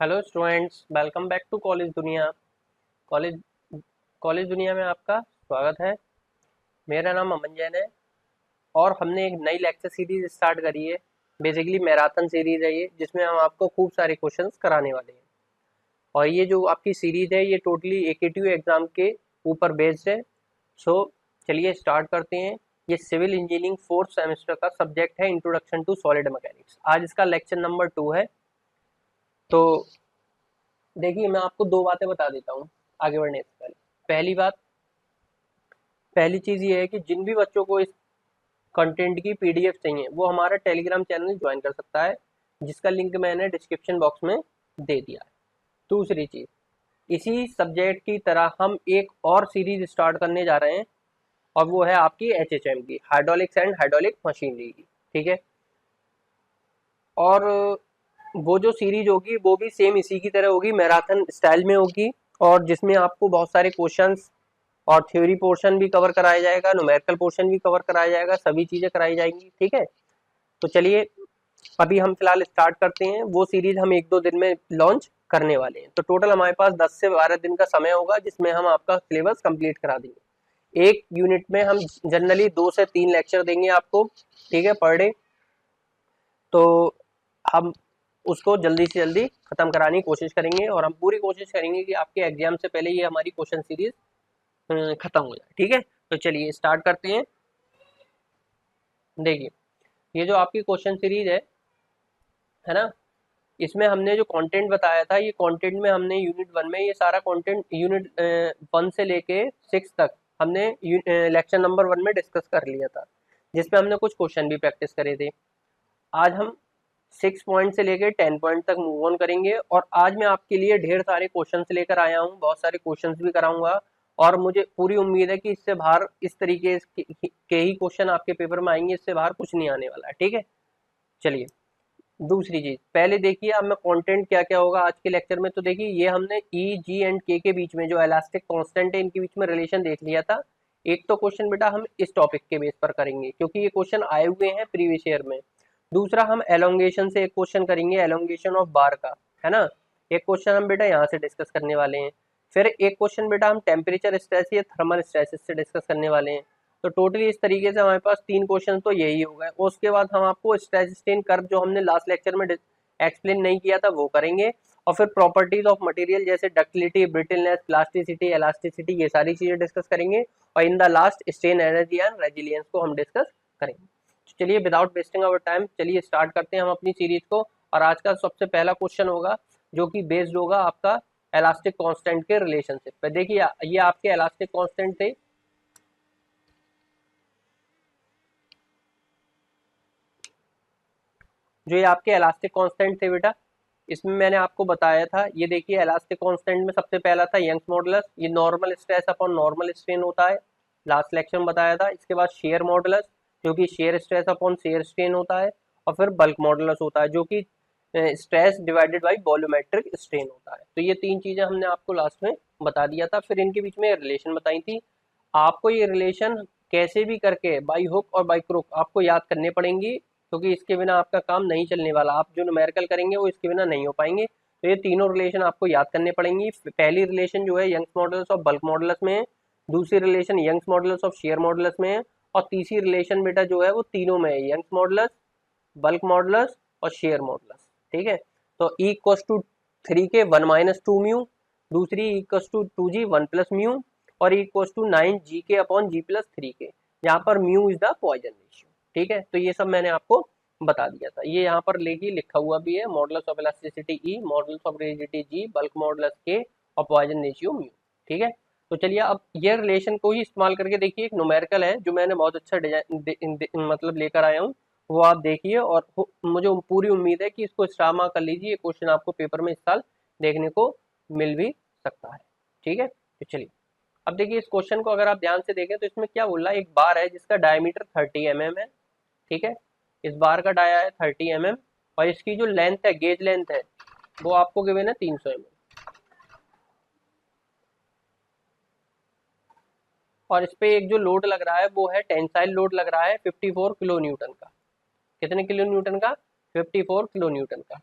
Hello students, welcome back to college Duniya. College college Duniya में आपका स्वागत है। मेरा नाम अमन जैन है और हमने एक नई लेक्चर सीरीज स्टार्ट करी है। बेसिकली मैराथन सीरीज है ये, जिसमें हम आपको खूब सारे क्वेश्चंस कराने वाले हैं। और ये जो आपकी सीरीज है ये टोटली एकेटीयू एग्जाम के ऊपर बेस्ड है। सो चलिए स्टार्ट करते हैं। ये सिविल इंजीनियरिंग फोर्थ सेमेस्टर का सब्जेक्ट है, इंट्रोडक्शन टू सॉलिड मैकेनिक्स। आज इसका लेक्चर नंबर 2 है। तो देखिए, मैं आपको दो बातें बता देता हूँ आगे बढ़ने से पहले। पहली बात, पहली चीज़ ये है कि जिन भी बच्चों को इस कंटेंट की पीडीएफ चाहिए वो हमारा टेलीग्राम चैनल ज्वाइन कर सकता है, जिसका लिंक मैंने डिस्क्रिप्शन बॉक्स में दे दिया है। दूसरी चीज़, इसी सब्जेक्ट की तरह हम एक और सीरीज स्टार्ट करने जा रहे हैं, और वो है आपकी एचएचएम की, हाइड्रोलिक्स एंड हाइड्रोलिक मशीनरी की। ठीक है। और वो जो सीरीज होगी वो भी सेम इसी की तरह होगी, मैराथन स्टाइल में होगी, और जिसमें आपको बहुत सारे क्वेश्चंस और थ्योरी पोर्शन भी कवर कराया जाएगा, न्यूमेरिकल पोर्शन भी कवर कराया जाएगा, सभी चीजें कराई जाएंगी। ठीक है। तो चलिए अभी हम फिलहाल स्टार्ट करते हैं। वो सीरीज हम एक दो दिन में लॉन्च करने वाले हैं। तो टोटल हमारे पास 10 से 12 दिन का समय होगा, जिसमें हम आपका सिलेबस कंप्लीट करा देंगे। एक यूनिट में हम जनरली 2 से 3 लेक्चर देंगे आपको, ठीक है, पर डे। तो हम उसको जल्दी से जल्दी खत्म कराने की कोशिश करेंगे, और हम पूरी कोशिश करेंगे कि आपके एग्जाम से पहले ये हमारी क्वेश्चन सीरीज खत्म हो जाए। ठीक है। तो चलिए स्टार्ट करते हैं। देखिए, ये जो आपकी क्वेश्चन सीरीज है ना, इसमें हमने जो कंटेंट बताया था, ये कंटेंट में हमने यूनिट 1 में ये सारा कंटेंट यूनिट 1 से लेके 6 तक हमने लेक्चर नंबर 1 में डिस्कस कर लिया था, जिसपे हमने कुछ क्वेश्चन भी प्रैक्टिस करे थे। आज हम 6 पॉइंट से लेके 10 पॉइंट तक मूव ऑन करेंगे, और आज मैं आपके लिए ढेर सारे क्वेश्चंस लेकर आया हूँ, बहुत सारे क्वेश्चंस भी कराऊंगा। और मुझे पूरी उम्मीद है कि इससे बाहर इस तरीके के ही क्वेश्चन आपके पेपर में आएंगे, इससे बाहर कुछ नहीं आने वाला है। ठीक है। चलिए, दूसरी चीज पहले देखिए, अब मैं कंटेंट क्या क्या होगा आज के लेक्चर में। तो देखिए, ये हमने ई जी एंड के बीच में जो इलास्टिक कांस्टेंट है, इनके बीच में रिलेशन देख लिया था। एक तो क्वेश्चन बेटा हम इस टॉपिक के बेस पर करेंगे, क्योंकि ये क्वेश्चन आए हुए हैं प्रीवियस ईयर में। दूसरा, हम एलोंगेशन से एक क्वेश्चन करेंगे, एलोंगेशन ऑफ बार का, है ना। एक क्वेश्चन हम बेटा यहाँ से डिस्कस करने वाले हैं। फिर एक क्वेश्चन बेटा हम टेम्परेचर स्ट्रेस या थर्मल स्ट्रेसेस से डिस्कस करने वाले हैं। तो टोटली इस तरीके से हमारे पास 3 क्वेश्चन तो यही हो गए। उसके बाद हम आपको स्ट्रेस स्ट्रेन कर्व, जो हमने लास्ट लेक्चर में एक्सप्लेन नहीं किया था, वो करेंगे। और फिर प्रॉपर्टीज ऑफ मटेरियल, जैसे डक्टिलिटी, ब्रिटलनेस, प्लास्टिसिटी, इलास्टिसिटी, ये सारी चीजें डिस्कस करेंगे। और in the last strain energy and resilience को हम डिस्कस करेंगे। तो चलिए विदाउट वेस्टिंग आवर टाइम, चलिए स्टार्ट करते हैं हम अपनी सीरीज को। और आज का सबसे पहला क्वेश्चन होगा, जो कि बेस्ड होगा आपका इलास्टिक कांस्टेंट के रिलेशनशिप पे। देखिए, ये आपके इलास्टिक कांस्टेंट थे। जो ये आपके इलास्टिक कांस्टेंट थे बेटा, इसमें मैंने आपको बताया था, ये देखिए इलास्टिक कांस्टेंट में सबसे पहला था यंग्स मॉडुलस। ये normal stress upon normal strain होता है, लास्ट लेक्चर में बताया था। इसके बाद शेयर मॉडुलस, जो कि shear stress upon shear strain होता है। और फिर बल्क मॉडुलस होता है, जो कि stress divided by volumetric strain होता है। तो ये 3 चीजें हमने आपको लास्ट में बता दिया था। फिर इनके बीच में रिलेशन बताई थी। आपको ये रिलेशन कैसे भी करके बाई हुक और बाई क्रुक आपको याद करने पड़ेंगी, क्योंकि इसके बिना आपका काम नहीं चलने वाला। आप जो न्यूमेरिकल करेंगे वो इसके बिना नहीं हो पाएंगे। तो ये तीनों रिलेशन आपको याद करने पड़ेंगी। पहली रिलेशन जो है Young's modulus of bulk modulus में है। दूसरी relation Young's modulus of shear modulus में है। और तीसरी रिलेशन बेटा जो है वो तीनों में है, यंग्स मॉडुलस, बल्क मॉडुलस और शेयर मॉडुलस। ठीक है। तो E equals to 3 K 1 minus 2 mu, दूसरी equals to 2g 1 plus mu, और equals to 9 G K upon G plus 3 K. यहाँ पर mu is the Poisson ratio. ठीक है। तो ये सब मैंने आपको बता दिया था। ये यहाँ पर लेगी लिखा हुआ भी है, modulus of elasticity E, modulus of rigidity G, bulk modulus K, और पॉइजन रेशियो म्यू। ठीक है। तो चलिए अब ये रिलेशन को ही इस्तेमाल करके देखिए, एक न्यूमेरिकल है जो मैंने बहुत अच्छा डिजाइन मतलब लेकर आया हूँ, वो आप देखिए। और मुझे पूरी उम्मीद है कि इसको स्टार मार्क कर लीजिए। ये क्वेश्चन आपको पेपर में इस साल देखने को मिल भी सकता है। ठीक है। तो चलिए अब देखिए, इस क्वेश्चन को अगर आप ध्यान से देखें तो इसमें क्या बोल रहा है, एक बार है जिसका डायमीटर 30 mm है। ठीक है। इस बार का डाया है 30 mm, और इसकी जो लेंथ है, गेज लेंथ है, वो आपको गिवन है 300 mm। और इस पे एक जो लोड लग रहा है वो है टेंसाइल लोड लग रहा है 54 किलो न्यूटन का। कितने किलो न्यूटन का? 54 किलो न्यूटन का।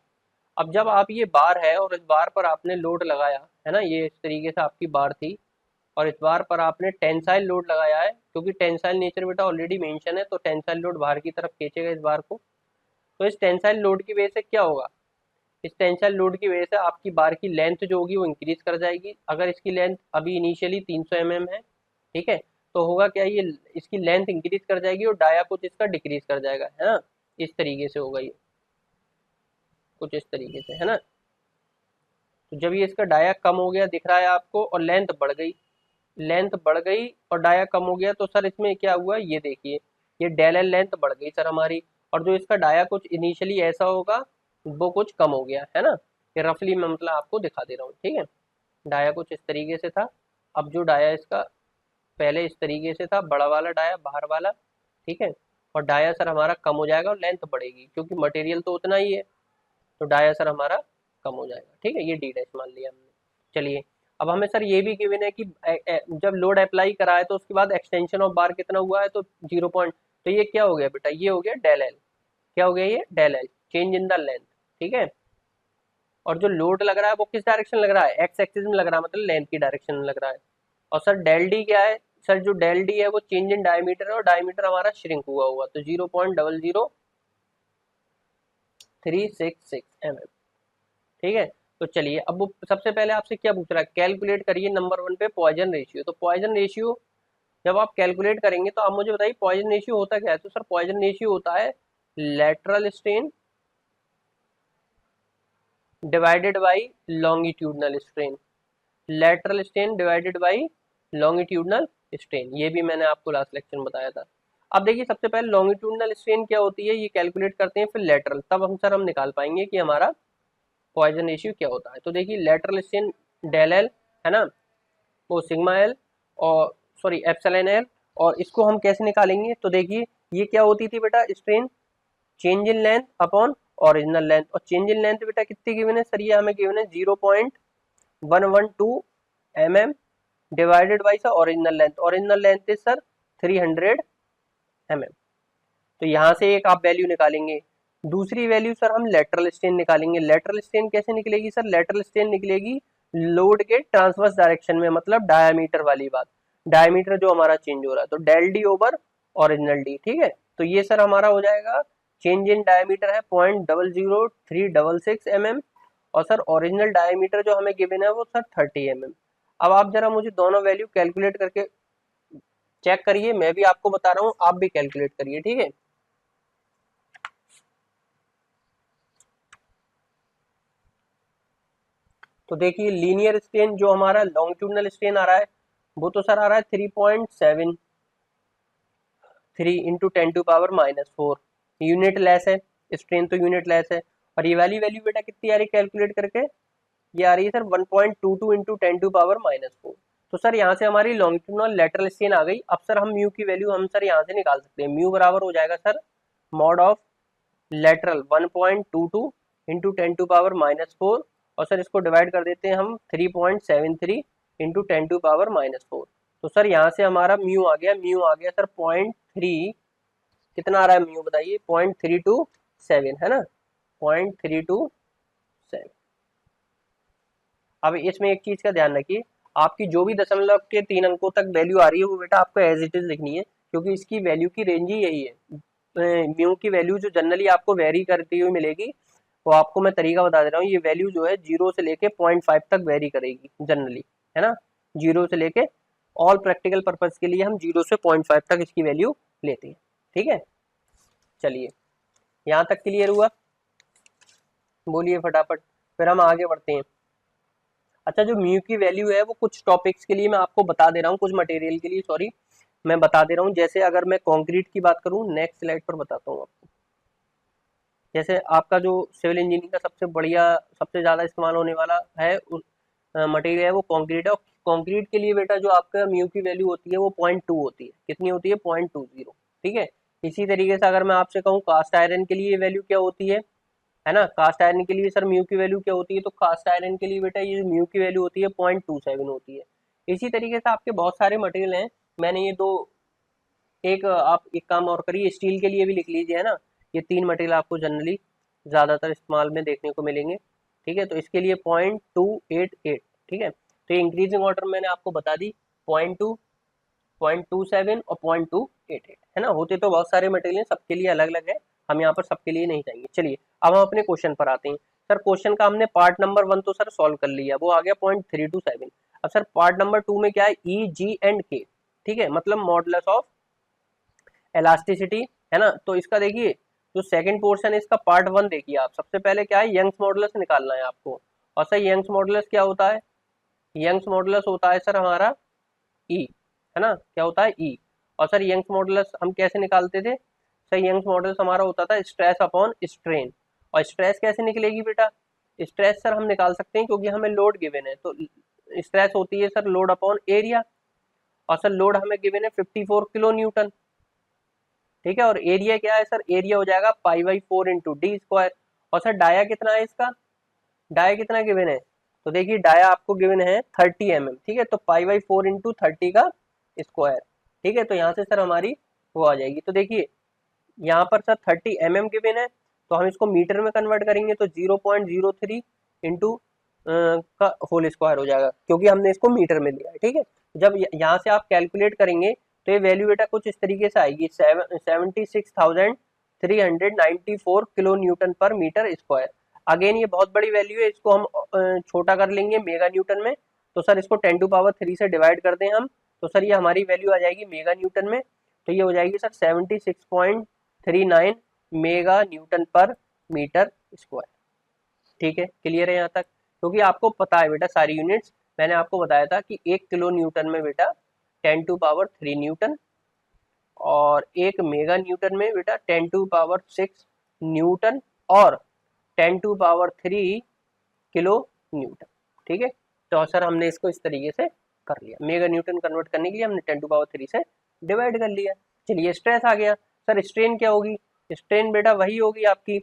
अब जब आप ये बार है और इस बार पर आपने लोड लगाया है ना, ये इस तरीके से आपकी बार थी और इस बार पर आपने टेंसाइल लोड लगाया है, क्योंकि टेंसाइल नेचर बेटा ऑलरेडी मेंशन है, तो टेंसाइल लोड बाहर की तरफ खींचेगा इस बार को। तो इस टेंसाइल लोड की वजह से क्या होगा, इस टेंसाइल लोड की वजह से आपकी बार की लेंथ जो होगी वो इंक्रीज कर जाएगी। अगर इसकी लेंथ अभी इनिशियली 300 mm है, ठीक है, तो होगा क्या, ये इसकी लेंथ इंक्रीज कर जाएगी और डाया कुछ इसका डिक्रीज कर जाएगा, है ना, इस तरीके से होगा ये, कुछ इस तरीके से, है ना। तो जब ये इसका डाया कम हो गया दिख रहा है आपको और लेंथ बढ़ गई, लेंथ बढ़ गई और डाया कम हो गया, तो सर इसमें क्या हुआ ये देखिए, ये डेल एल लेंथ बढ़ गई सर हमारी, और जो इसका डाया कुछ इनिशियली ऐसा होगा वो कुछ कम हो गया, है ना। ये रफली मैं मतलब आपको दिखा दे रहा हूँ, ठीक है। डाया कुछ इस तरीके से था, अब जो डाया इसका पहले इस तरीके से था, बड़ा वाला डाया बाहर वाला, ठीक है, और डाया सर हमारा कम हो जाएगा और लेंथ बढ़ेगी, क्योंकि मटेरियल तो उतना ही है, तो डाया सर हमारा कम हो जाएगा, ठीक है, ये डी डैश मान लिया हमने। चलिए, अब हमें सर ये भी गिवन है कि जब लोड अप्लाई करा है तो उसके बाद एक्सटेंशन ऑफ बार कितना हुआ है, तो 0 पॉइंट, तो ये क्या हो गया बेटा, ये हो गया डेल एल, क्या हो गया ये del L, change in the length, ठीक है। और जो लोड लग रहा है वो किस डायरेक्शन लग रहा है, एक्स एक्सिस में लग रहा है, मतलब लेंथ की डायरेक्शन में लग रहा है। और सर डेल डी क्या है, सर जो डेल डी है वो चेंज इन डायमीटर है, और डायमीटर हमारा श्रिंक हुआ हुआ, तो 0.00366 mm, ठीक है। तो चलिए, अब वो सबसे पहले आपसे क्या पूछ रहा है, कैलकुलेट करिए नंबर 1 पे पॉइजन रेशियो। तो पॉइजन रेशियो जब आप कैलकुलेट करेंगे तो आप मुझे बताइए पॉइजन रेशियो होता क्या है। तो सर पॉइजन रेशियो होता है lateral strain divided by longitudinal strain, lateral strain divided by longitudinal strain, ये भी मैंने आपको लास्ट लेक्चर में बताया था। अब देखिए, सबसे पहले लॉन्गिट्यूडनल स्ट्रेन क्या होती है ये कैलकुलेट करते हैं, फिर लेटरल, तब हम निकाल पाएंगे कि हमारा पॉइजन रेशियो क्या होता है। तो देखिए, लेटरल स्ट्रेन डेल एल, है ना, वो सिग्मा एल, और सॉरी एप्सिलॉन एल, और इसको हम कैसे निकालेंगे, तो देखिए ये क्या होती थी बेटा, strain change in length upon original length, और चेंज इन लेंथ बेटा कितनी गिवन है सर, ये हमें गिवन है 0.112 mm divided by sir original length, original length is sir 300 mm। तो यहाँ से एक आप वैल्यू निकालेंगे। दूसरी वैल्यू सर हम लेटरल स्ट्रेन निकालेंगे। लेटरल स्ट्रेन कैसे निकलेगी सर, लेटरल स्ट्रेन निकलेगी लोड के ट्रांसवर्स डायरेक्शन में, मतलब डायमीटर वाली बात, डायमीटर जो हमारा चेंज हो रहा है, तो del D over original D, ठीक है। तो ये सर हमारा हो जाएगा, चेंज इन डायमीटर है 0.00366 mm, और सर ओरिजिनल डायमीटर जो हमें गिवन है वो सर 30 mm। अब आप जरा मुझे दोनों वैल्यू कैलकुलेट करके चेक करिए, मैं भी आपको बता रहा हूँ, आप भी कैलकुलेट करिए, ठीक है। तो देखिए, लीनियर स्ट्रेन जो हमारा लॉन्गिट्यूडनल स्ट्रेन आ रहा है वो तो सर आ रहा है 3.73 इंटू 10⁻⁴, यूनिट लेस है, स्ट्रेन तो यूनिट लेस है। और ये वाली वैल्यू बेटा कितनी आ रही है कैलकुलेट करके, ये आ रही है सर 1.22 इंटू 10⁻⁴। तो सर यहाँ से हमारी लॉन्गिट्यूडनल लेटरल स्ट्रेन आ गई। अब सर हम म्यू की वैल्यू हम सर यहाँ से निकाल सकते हैं, म्यू बराबर हो जाएगा sir mod of lateral 1.22 into 10⁻⁴, और सर इसको डिवाइड कर देते हैं हम 3.73 इंटू 10⁻⁴। तो सर यहाँ से हमारा म्यू आ गया, म्यू आ गया सर 0.3, कितना आ रहा है म्यू बताइए, 0.327, है ना, 0.327। अब इसमें एक चीज का ध्यान रखिए, आपकी जो भी दशमलव के 3 अंकों तक वैल्यू आ रही है वो बेटा आपको एज इट इज लिखनी है, क्योंकि इसकी वैल्यू की रेंज ही यही है। म्यू की वैल्यू जो जनरली आपको वेरी करती हुई मिलेगी, वो आपको मैं तरीका बता दे रहा हूँ, ये वैल्यू जो है 0 से लेके 0.5 तक वेरी करेगी जनरली, है ना, 0 से लेके, ऑल प्रैक्टिकल पर्पज के लिए हम 0 से 0.5 तक इसकी वैल्यू लेते हैं, ठीक है। चलिए, यहाँ तक क्लियर हुआ, बोलिए फटाफट, फिर हम आगे बढ़ते हैं। अच्छा, जो म्यू की वैल्यू है वो कुछ टॉपिक्स के लिए मैं आपको बता दे रहा हूँ, कुछ मटेरियल के लिए, सॉरी, मैं बता दे रहा हूँ। जैसे अगर मैं कंक्रीट की बात करूँ, नेक्स्ट स्लाइड पर बताता हूँ आपको। जैसे आपका जो सिविल इंजीनियरिंग का सबसे बढ़िया, सबसे ज़्यादा इस्तेमाल होने वाला है मटेरियल है वो कंक्रीट है, और कंक्रीट के लिए बेटा जो आपका म्यू की वैल्यू होती है वो 0.2 होती है, कितनी होती है, 0.20, ठीक है। इसी तरीके से अगर मैं आपसे कहूँ कास्ट आयरन के लिए वैल्यू क्या होती है ना, कास्ट आयरन के लिए सर म्यू की वैल्यू क्या होती है, तो कास्ट आयरन के लिए बेटा ये म्यू की वैल्यू होती है 0.27 होती है। इसी तरीके से आपके बहुत सारे मटेरियल हैं, मैंने ये दो, एक आप एक काम और करिए, स्टील के लिए भी लिख लीजिए, है ना, ये 3 मटेरियल आपको जनरली ज़्यादातर इस्तेमाल में देखने को मिलेंगे। ठीक है, तो इसके लिए 0.288। ठीक है, तो ये इंक्रीजिंग ऑर्डर मैंने आपको बता दी, 0.2, 0.27 और 0.288, है ना। होते तो बहुत सारे मटेरियल सबके लिए अलग अलग है, हम यहाँ पर सबके लिए नहीं जाएंगे। चलिए अब हम अपने क्वेश्चन पर आते हैं। सर क्वेश्चन का हमने पार्ट नंबर 1 तो सर सॉल्व कर लिया, वो आ गया 0.327। अब सर पार्ट नंबर 2 में क्या है, ई जी एंड के। ठीक है, मतलब मॉडुलस ऑफ एलास्टिसिटी, है ना। तो इसका देखिए जो सेकंड पोर्शन है इसका पार्ट 1 देखिए आप। सबसे पहले क्या है, यंग्स मॉडुलस निकालना है आपको। और सर यंग्स मॉडुलस क्या होता है, यंग्स मॉडुलस होता है सर हमारा ई, है ना, क्या होता है ई। और सर यंग्स मॉडुलस हम कैसे निकालते थे, सर यंग्स मॉडुलस हमारा होता था स्ट्रेस अपॉन स्ट्रेन। और स्ट्रेस कैसे निकलेगी बेटा, स्ट्रेस सर हम निकाल सकते हैं क्योंकि हमें लोड गिवन है, तो स्ट्रेस होती है सर लोड अपॉन एरिया। और सर लोड हमें गिवन है 54 किलो न्यूटन। ठीक है, और एरिया क्या है सर, एरिया हो जाएगा π/4 इंटू डी स्क्वायर। और सर डाया कितना है इसका, डाया कितना गिवन है, तो देखिए डाया आपको गिवन है 30 mm। ठीक है, तो π/4 इंटू 30 का स्क्वायर। ठीक है, तो यहाँ से सर हमारी वो आ जाएगी। तो देखिए यहाँ पर सर 30 mm गिवन है, तो हम इसको मीटर में कन्वर्ट करेंगे तो 0.03 इंटू का होल स्क्वायर हो जाएगा, क्योंकि हमने इसको मीटर में लिया है। ठीक है, जब यहाँ से आप कैलकुलेट करेंगे तो ये वैल्यू बेटा कुछ इस तरीके से आएगी, 76,394 किलो न्यूटन पर मीटर स्क्वायर। अगेन ये बहुत बड़ी वैल्यू है, इसको हम छोटा कर लेंगे मेगा न्यूटन में। तो सर इसको 10⁻³ से डिवाइड कर दें हम, तो सर ये हमारी वैल्यू आ जाएगी मेगा न्यूटन में। तो ये हो जाएगी सर 76.39 मेगा न्यूटन पर मीटर स्क्वायर। ठीक है, क्लियर है यहाँ तक। क्योंकि आपको पता है बेटा सारी यूनिट्स, मैंने आपको बताया था कि 1 किलो न्यूटन में बेटा 10⁻³ न्यूटन, और 1 मेगा न्यूटन में बेटा 10⁻6 न्यूटन, और 10⁻³ किलो न्यूटन। ठीक है, तो सर हमने इसको इस तरीके से कर लिया, मेगा न्यूटन कन्वर्ट करने के लिए हमने 10⁻³ से डिवाइड कर लिया। चलिए स्ट्रेस आ गया। सर स्ट्रेन क्या होगी, स्ट्रेन बेटा वही होगी आपकी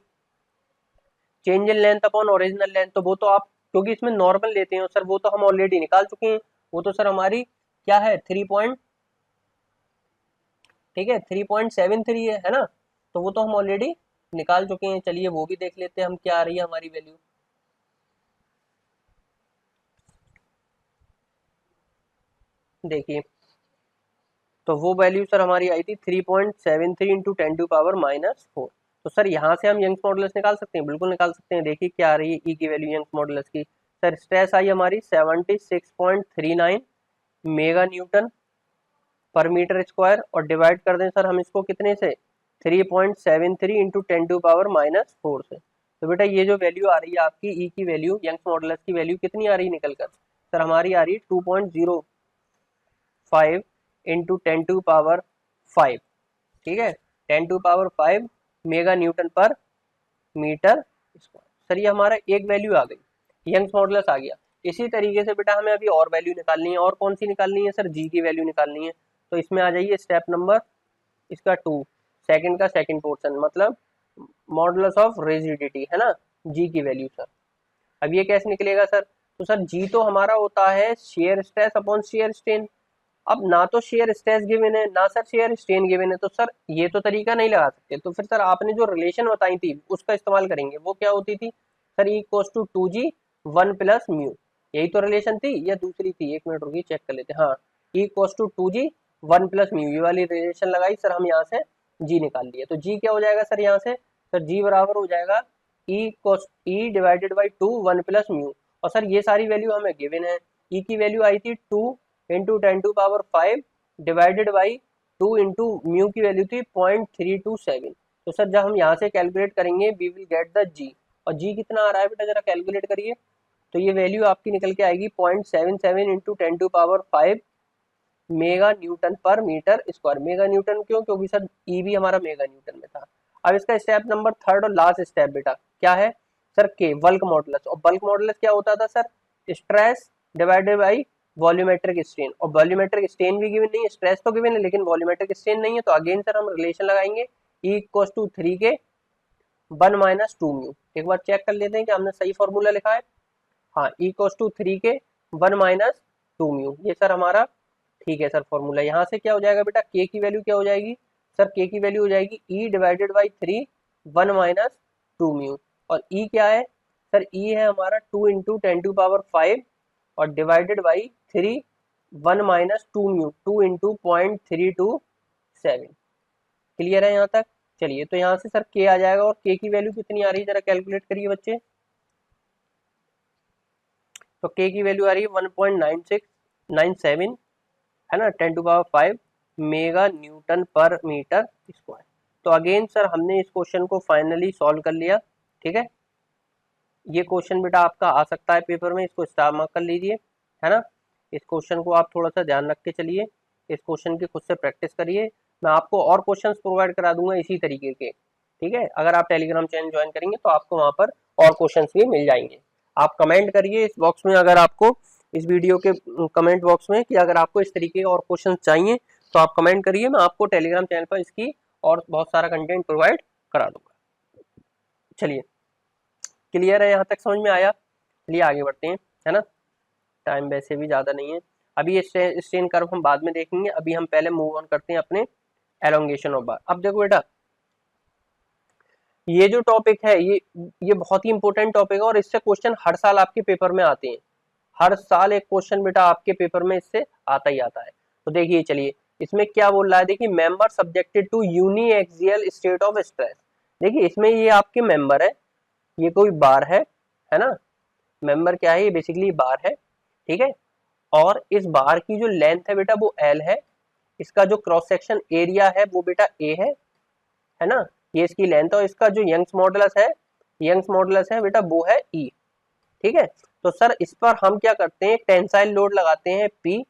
change in length upon original length. तो वो तो आप क्योंकि इसमें नॉर्मल लेते हैं सर, वो तो हम ऑलरेडी निकाल चुके हैं। वो तो सर हमारी क्या है 3 ठीक है 3.73 है ना, तो वो तो हम ऑलरेडी निकाल चुके हैं। चलिए वो भी देख लेते हैं हम क्या आ रही है हमारी वैल्यू। देखिए तो वो वैल्यू सर हमारी आई थी 3.73 इंटू 10⁻⁻⁴। तो सर यहाँ से हम यंग्स मॉडुलस निकाल सकते हैं, बिल्कुल निकाल सकते हैं। देखिए क्या आ रही है ई की वैल्यू यंग्स मॉडुलस की, सर स्ट्रेस आई हमारी 76.39 मेगा न्यूटन पर मीटर स्क्वायर, और डिवाइड कर दें सर हम इसको कितने से 3.73 इंटू 10⁻⁻⁴ से। तो बेटा ये जो वैल्यू आ रही है आपकी ई की वैल्यू यंग्स मॉडुलस की वैल्यू कितनी आ रही है निकल कर, सर हमारी आ रही है 2.05 इंटू 10⁵। ठीक है, 10⁵ मेगा न्यूटन पर मीटर स्क्वायर। सर ये हमारा एक वैल्यू आ गई, यंग्स मॉडुलस आ गया। इसी तरीके से बेटा हमें अभी और वैल्यू निकालनी है, और कौन सी निकालनी है सर, जी की वैल्यू निकालनी है। तो इसमें आ जाइए स्टेप नंबर इसका 2, सेकंड का सेकंड पोर्शन, मतलब मॉडुलस ऑफ रिजिडिटी, है ना, जी की वैल्यू सर। अब ये कैसे निकलेगा सर, तो सर जी तो हमारा होता है shear stress upon shear strain. अब ना तो शेयर स्ट्रेस गिवन है ना सर शेयर स्ट्रेन गिवन है, तो सर ये तो तरीका नहीं लगा सकते। तो फिर सर आपने जो रिलेशन बताई थी उसका इस्तेमाल करेंगे। वो क्या होती थी sir, E equals to 2g 1 plus mu, यही तो रिलेशन थी या दूसरी थी, एक मिनट रुकिए चेक कर लेते हैं। हाँ, E equals to 2g 1 plus mu, ये वाली रिलेशन लगाई सर, हम यहाँ से जी निकाल लिए। तो जी क्या हो जाएगा सर यहाँ से, सर जी बराबर हो जाएगा E divided by 2 1 plus mu. और सर ये सारी वैल्यू हमें गिवन है, ई की वैल्यू आई थी 2 into 10⁵ divided by 2 into mu की वैल्यू थी 0.327। तो सर जब हम यहाँ से कैलकुलेट करेंगे वी विल गेट द जी, और जी कितना आ रहा है बेटा जरा कैलकुलेट करिए। तो ये वैल्यू आपकी निकल के आएगी 0.77 इंटू 10⁵ मेगा न्यूटन पर मीटर स्क्वायर। मेगा न्यूटन क्यों, क्योंकि सर ई भी हमारा मेगा न्यूटन में था। अब इसका स्टेप नंबर थर्ड और लास्ट स्टेप बेटा क्या है सर, के बल्क मॉडुलस। और बल्क मॉडुलस क्या होता था sir, stress divided by volumetric strain. और वॉल्यूमेट्रिक स्ट्रेन भी गिवन नहीं है, स्ट्रेस तो गिवन है लेकिन वॉल्यूमेट्रिक स्ट्रेन नहीं है। तो अगेन सर हम रिलेशन लगाएंगे ई equals to 3 K 1 minus 2 mu. एक बार चेक कर लेते हैं कि हमने सही फॉर्मूला लिखा है। हाँ, E equals to 3 K 1 minus 2 mu, ये सर हमारा ठीक है सर फॉर्मूला। यहाँ से क्या हो जाएगा बेटा, के की वैल्यू क्या हो जाएगी सर, के की वैल्यू हो जाएगी E divided by 3 1 minus 2 mu. और ई क्या है सर, ई है हमारा 2 इंटू 10⁵ और divided by 3 1 minus 2 mu 2 into 0.327। Clear है यहाँ तक? चलिए तो यहाँ से सर के आ जाएगा और के की वैल्यू कितनी आ रही है जरा कैलकुलेट करिए बच्चे। तो के की वैल्यू आ रही है 1.9697 है ना 10⁵ मेगा न्यूटन पर मीटर स्क्वायर। तो अगेन सर हमने इस क्वेश्चन को फाइनली सॉल्व कर लिया। ठीक है, ये क्वेश्चन बेटा आपका आ सकता है पेपर में, इसको स्टार मार्क कर लीजिए है ना। इस क्वेश्चन को आप थोड़ा सा ध्यान रख के चलिए, इस क्वेश्चन की खुद से प्रैक्टिस करिए। मैं आपको और क्वेश्चंस प्रोवाइड करा दूंगा इसी तरीके के। ठीक है, अगर आप टेलीग्राम चैनल ज्वाइन करेंगे तो आपको वहां पर और क्वेश्चंस भी मिल जाएंगे। आप कमेंट करिए इस बॉक्स में, अगर आपको इस वीडियो के कमेंट बॉक्स में कि अगर आपको इस तरीके के और क्वेश्चन चाहिए तो आप कमेंट करिए, मैं आपको टेलीग्राम चैनल पर इसकी और बहुत सारा कंटेंट प्रोवाइड करा दूंगा। चलिए क्लियर है, यहाँ तक समझ में आया? चलिए आगे बढ़ते हैं है ना, टाइम वैसे भी ज़्यादा नहीं है। अभी ये स्ट्रेन कर्व हम बाद में देखेंगे, अभी हम पहले मूव ऑन करते हैं अपने एलोंगेशन ऑफ बार। अब देखो बेटा, ये जो टॉपिक है ये बहुत ही इंपॉर्टेंट टॉपिक है और इससे क्वेश्चन हर साल आपके पेपर में आते हैं। हर साल एक क्वेश्चन बेटा आपके पेपर में इससे आता ही आता है। तो देखिए चलिए इसमें क्या बोल रहा है, देखिए member subjected to uniaxial state of stress. देखिए इसमें ये आपके मेंबर है, ये कोई बार है ना, मेंबर क्या है, ये बेसिकली बार है। ठीक है, और इस बार की जो लेंथ है बेटा वो एल है, इसका जो क्रॉस सेक्शन एरिया है वो बेटा ए है ना, ये इसकी लेंथ। और इसका जो यंग्स मॉडुलस है बेटा वो है ई। ठीक है, तो सर इस पर हम क्या करते हैं, टेंसाइल लोड लगाते हैं पी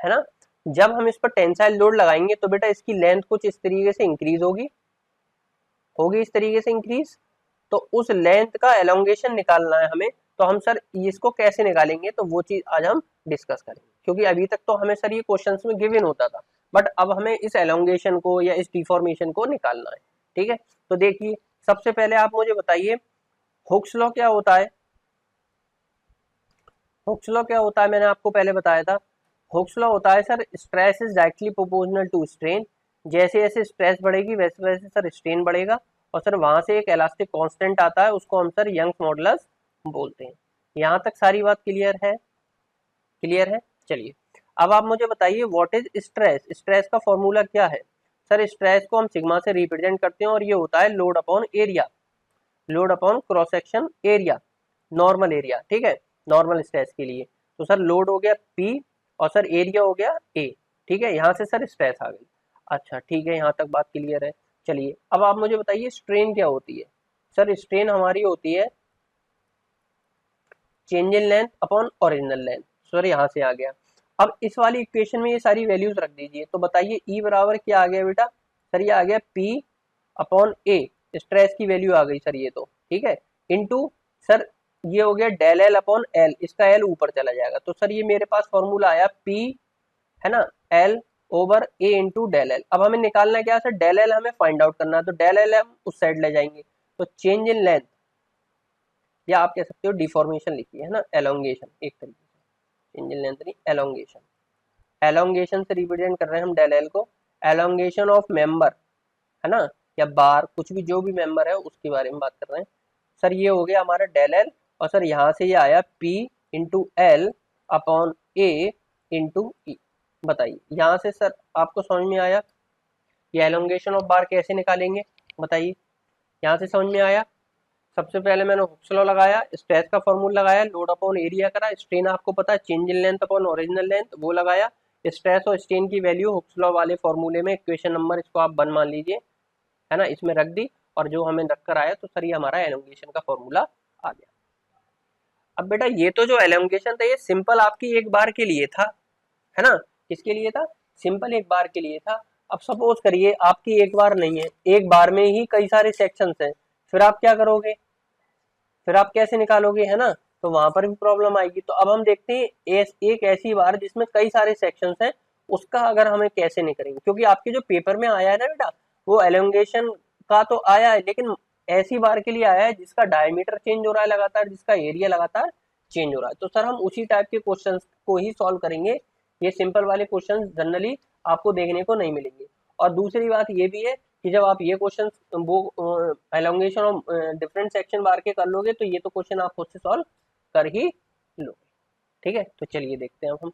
है ना। जब हम इस पर टेंसाइल लोड लगाएंगे तो बेटा इसकी लेंथ कुछ इस तरीके से इंक्रीज होगी इस तरीके से इंक्रीज। तो उस लेंथ का एलोंगेशन निकालना है हमें, तो हम सर इसको कैसे निकालेंगे, तो वो चीज आज हम डिस्कस करेंगे। क्योंकि अभी तक तो हमें सर ये क्वेश्चंस में गिवन होता था, बट अब हमें इस एलोंगेशन को या इस डिफॉर्मेशन को निकालना है। ठीक है, तो देखिए सबसे पहले आप मुझे बताइए हुक्स लॉ क्या होता है। हुक्स लॉ क्या होता है, मैंने आपको पहले बताया था। हुक्स लॉ होता है sir stress is directly proportional to strain. जैसे जैसे स्ट्रेस बढ़ेगी वैसे वैसे सर स्ट्रेन बढ़ेगा, और सर वहां से एक इलास्टिक कांस्टेंट आता है, उसको हम सर यंग्स मॉडुलस बोलते हैं। यहाँ तक सारी बात क्लियर है। चलिए अब आप मुझे बताइए व्हाट इज स्ट्रेस। स्ट्रेस का फॉर्मूला क्या है सर, स्ट्रेस को हम सिग्मा से रिप्रेजेंट करते हैं और ये होता है load upon area, load upon cross section area, normal area. ठीक है, नॉर्मल स्ट्रेस के लिए तो सर लोड हो गया P और सर एरिया हो गया A। ठीक है, यहाँ से सर स्ट्रेस आ गई। अच्छा ठीक है, यहाँ तक बात क्लियर है। चलिए अब आप मुझे बताइए स्ट्रेन क्या होती है। सर स्ट्रेन हमारी होती है change in length upon original length. Sir यहाँ से आ गया। अब इस वाली इक्वेशन में ये सारी वैल्यूज रख दीजिए, तो बताइए E बराबर क्या आ गया बेटा, सर ये आ गया P अपॉन A, स्ट्रेस की वैल्यू आ गई सर ये तो। ठीक है, इनटू सर ये हो गया डेल एल अपॉन एल, इसका एल ऊपर चला जाएगा, तो सर ये मेरे पास फॉर्मूला आया P है ना L over A into del L. अब हमें निकालना क्या है सर, डेल एल हमें फाइंड आउट करना है, तो डेल एल हम उस साइड ले जाएंगे। तो चेंज इन लेंथ या आप कह सकते हो डिफॉर्मेशन लिखिए है ना, एलोंगेशन एक तरीके से, चेंज इन लेंथ नहीं एलोंगेशन से रिप्रेजेंट कर रहे हैं हम डेल एल को। एलोंगेशन ऑफ मेंबर है ना, या बार कुछ भी जो भी मेंबर है उसके बारे में बात कर रहे हैं। सर ये हो गया हमारा डेल एल, और सर यहाँ से ये आया P into L upon A into E. बताइए यहाँ से सर आपको समझ में आया ये एलोंगेशन ऑफ बार कैसे निकालेंगे, बताइए यहाँ से समझ में आया। सबसे पहले मैंने हुक्स लॉ लगाया, स्ट्रेस का फॉर्मूला लगाया, लोड अपॉन एरिया करा, स्ट्रेन आपको पता है change in length upon original length वो लगाया, स्ट्रेस और स्ट्रेन की वैल्यू हुक्स लॉ वाले फॉर्मूले में इक्वेशन नंबर इसको आप 1 मान लीजिए है ना, इसमें रख दी और जो हमें रख कर आया, तो सर ये हमारा एलोंगेशन का फॉर्मूला आ गया। अब बेटा ये तो जो एलोंगेशन था ये सिंपल आपकी एक बार के लिए था है ना, किसके लिए था, सिंपल एक बार के लिए था। अब सपोज करिए आपकी एक बार नहीं है, एक बार में ही कई सारे सेक्शंस हैं, फिर आप क्या करोगे, फिर आप कैसे निकालोगे है ना, तो वहां पर भी प्रॉब्लम आएगी। तो अब हम देखते हैं एक ऐसी बार जिसमें कई सारे सेक्शंस हैं, उसका अगर हमें कैसे निकालेंगे, क्योंकि आपके जो पेपर में आया है ना बेटा वो एलोंगेशन का तो आया है, लेकिन ऐसी बार के लिए आया है जिसका डायमीटर चेंज हो रहा है लगातार, जिसका एरिया लगातार चेंज हो रहा है। तो सर हम उसी टाइप के क्वेश्चन को ही सॉल्व करेंगे, ये सिंपल वाले क्वेश्चन जनरली आपको देखने को नहीं मिलेंगे। और दूसरी बात ये भी है कि जब आप ये क्वेश्चन वो एलोंगेशन ऑफ डिफरेंट सेक्शन बार के कर लोगे तो ये तो क्वेश्चन आप खुद से सॉल्व कर ही लोगे। ठीक है, तो चलिए देखते हैं अब हम।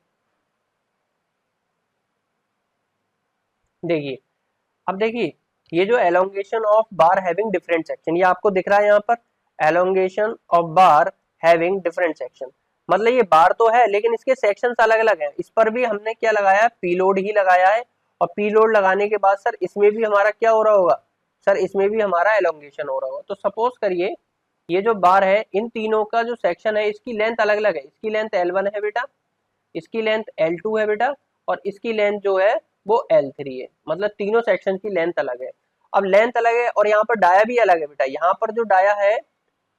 देखिए, अब देखिए ये जो elongation of bar having different section, ये आपको दिख रहा है यहाँ पर, elongation of bar having different section, मतलब ये बार तो है लेकिन इसके सेक्शंस अलग अलग हैं। इस पर भी हमने क्या लगाया है, पी लोड ही लगाया है, और पी लोड लगाने के बाद सर इसमें भी हमारा क्या हो रहा होगा, सर इसमें भी हमारा एलोंगेशन हो रहा होगा। तो सपोज करिए ये जो बार है, इन तीनों का जो सेक्शन है इसकी लेंथ अलग अलग है, इसकी लेंथ L1 है बेटा, इसकी लेंथ L2 है बेटा, और इसकी लेंथ जो है वो L3 है, मतलब तीनों सेक्शन की लेंथ अलग है। अब लेंथ अलग है और यहाँ पर डाया भी अलग है बेटा, यहाँ पर जो डाया है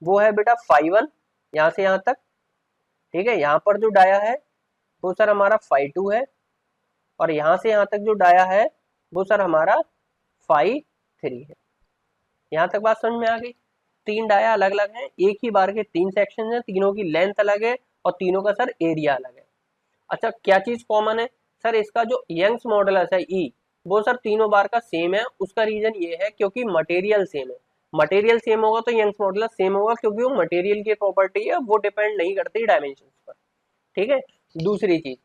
वो है बेटा φ1 यहाँ से यहाँ तक, ठीक है, यहाँ पर जो डाया है वो सर हमारा φ2 है, और यहाँ से यहाँ तक जो डाया है वो सर हमारा φ3 है। यहाँ तक बात समझ में आ गई। तीन डाया अलग अलग हैं, एक ही बार के तीन सेक्शन हैं, तीनों की लेंथ अलग है और तीनों का सर एरिया अलग है। अच्छा, क्या चीज कॉमन है, सर इसका जो यंग्स मॉडुलस है ई, वो सर तीनों बार का सेम है। उसका रीजन ये है क्योंकि मटेरियल सेम है, मटेरियल सेम होगा तो यंग्स मॉडुलस सेम होगा, क्योंकि वो मटेरियल की प्रॉपर्टी है, वो डिपेंड नहीं करती डायमेंशन पर। ठीक है, दूसरी चीज,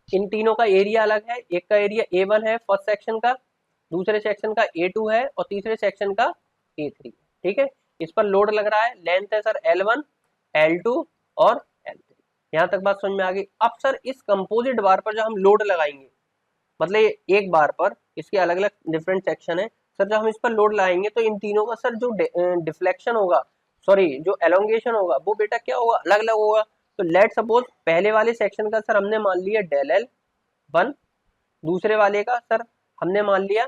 इन तीनों का एरिया अलग है, एक का एरिया A1 है फर्स्ट सेक्शन का, दूसरे सेक्शन का A2 है और तीसरे सेक्शन का A3। ठीक है, इस पर लोड लग रहा है, लेंथ है सर L1, L2 और L3। यहाँ तक बात समझ में आ गई। अब सर इस कंपोजिट बार पर जो हम लोड लगाएंगे, मतलब एक बार पर इसके अलग अलग डिफरेंट सेक्शन है, सर जब हम इस पर लोड लगाएंगे तो इन तीनों का सर जो डिफ्लेक्शन होगा, सॉरी जो एलोंगेशन होगा वो बेटा क्या होगा, अलग अलग होगा। तो लेट सपोज पहले वाले सेक्शन का सर हमने मान लिया डेल एल 1, दूसरे वाले का सर हमने मान लिया,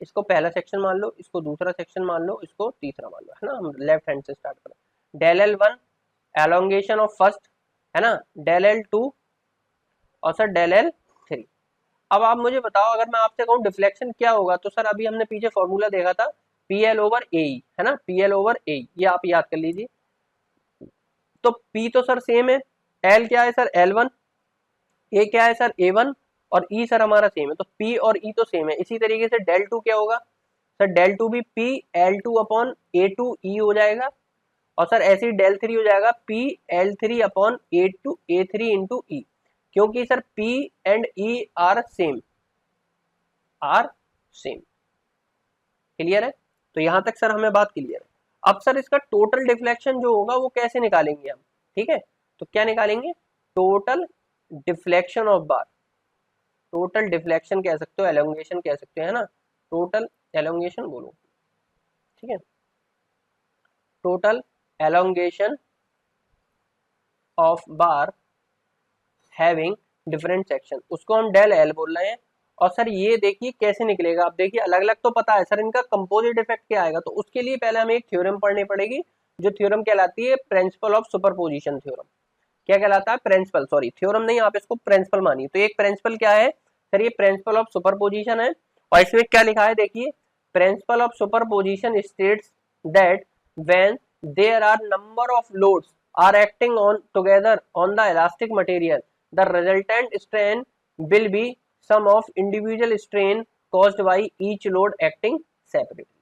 इसको पहला सेक्शन मान लो, इसको दूसरा सेक्शन मान लो, इसको तीसरा मान लो, है ना। हम लेफ्ट हैंड से स्टार्ट करें, del L 1 elongation of first, है ना, डेल एल 2 और सर डेल एल 3। अब आप मुझे बताओ, अगर मैं आपसे कहूँ डिफ्लेक्शन क्या होगा, तो सर अभी हमने पीछे फॉर्मूला देखा था पी एल ओवर ए, है ना, पी एल ओवर ए, ये आप याद कर लीजिए। तो P तो सर सेम है, L क्या है सर L1, A क्या है सर A1 और E सर हमारा सेम है, तो P और E तो सेम है। इसी तरीके से डेल टू क्या होगा, सर डेल टू भी P L2 upon A2 E हो जाएगा, और सर ऐसे ही डेल थ्री हो जाएगा P L3 upon A3 into E, क्योंकि sir P and E are same, are same. Clear है, तो यहां तक सर हमें बात क्लियर है। अब सर इसका टोटल डिफ्लेक्शन जो होगा वो कैसे निकालेंगे हम, ठीक है, तो क्या निकालेंगे, total deflection of bar, total deflection कह सकते हो, एलोंगेशन कह सकते हो, है ना, टोटल एलोंगेशन बोलो, ठीक है, total elongation of bar having different section, उसको हम डेल एल बोल रहे हैं। और सर ये देखिए कैसे निकलेगा, आप देखिए अलग अलग तो पता है सर, इनका कंपोजिट इफेक्ट क्या आएगा, तो उसके लिए पहले हमें एक थ्योरम पढ़नी पड़ेगी, जो थ्योरम कहलाती है प्रिंसिपल ऑफ सुपरपोजिशन थ्योरम। क्या कहलाता है, प्रिंसिपल, सॉरी थ्योरम नहीं, आप इसको प्रिंसिपल मानिए। तो एक प्रिंसिपल क्या है सर, ये प्रिंसिपल ऑफ सुपरपोजिशन है, और इसमें क्या लिखा है देखिए, principle of superposition states that when there are number of loads are acting on together on the elastic material, the resultant strain will be sum of individual strain caused by each load acting separately।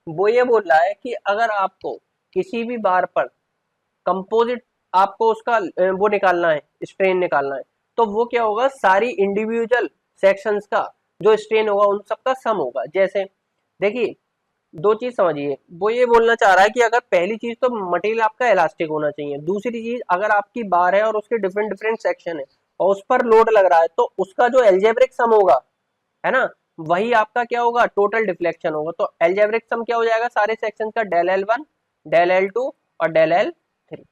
वो ये बोल रहा है कि अगर आपको किसी भी बार पर कंपोजिट, आपको उसका वो निकालना है, स्ट्रेन निकालना है, तो वो क्या होगा, सारी इंडिविजुअल सेक्शंस का जो स्ट्रेन होगा उन सबका सम होगा। जैसे देखिए दो चीज समझिए, वो ये बोलना चाह रहा है कि अगर पहली चीज तो मटेरियल आपका इलास्टिक होना चाहिए, दूसरी चीज अगर आपकी बार है और उसके डिफरेंट डिफरेंट सेक्शन है और उस पर लोड लग रहा है, तो उसका जो एल्जेब्रिक सम होगा, है ना, वही आपका क्या होगा, टोटल डिफ्लेक्शन होगा। तो एल्जेब्रिक सम क्या हो जाएगा, सारे सेक्शन का डेल L1 डेल L2 और डेल L3।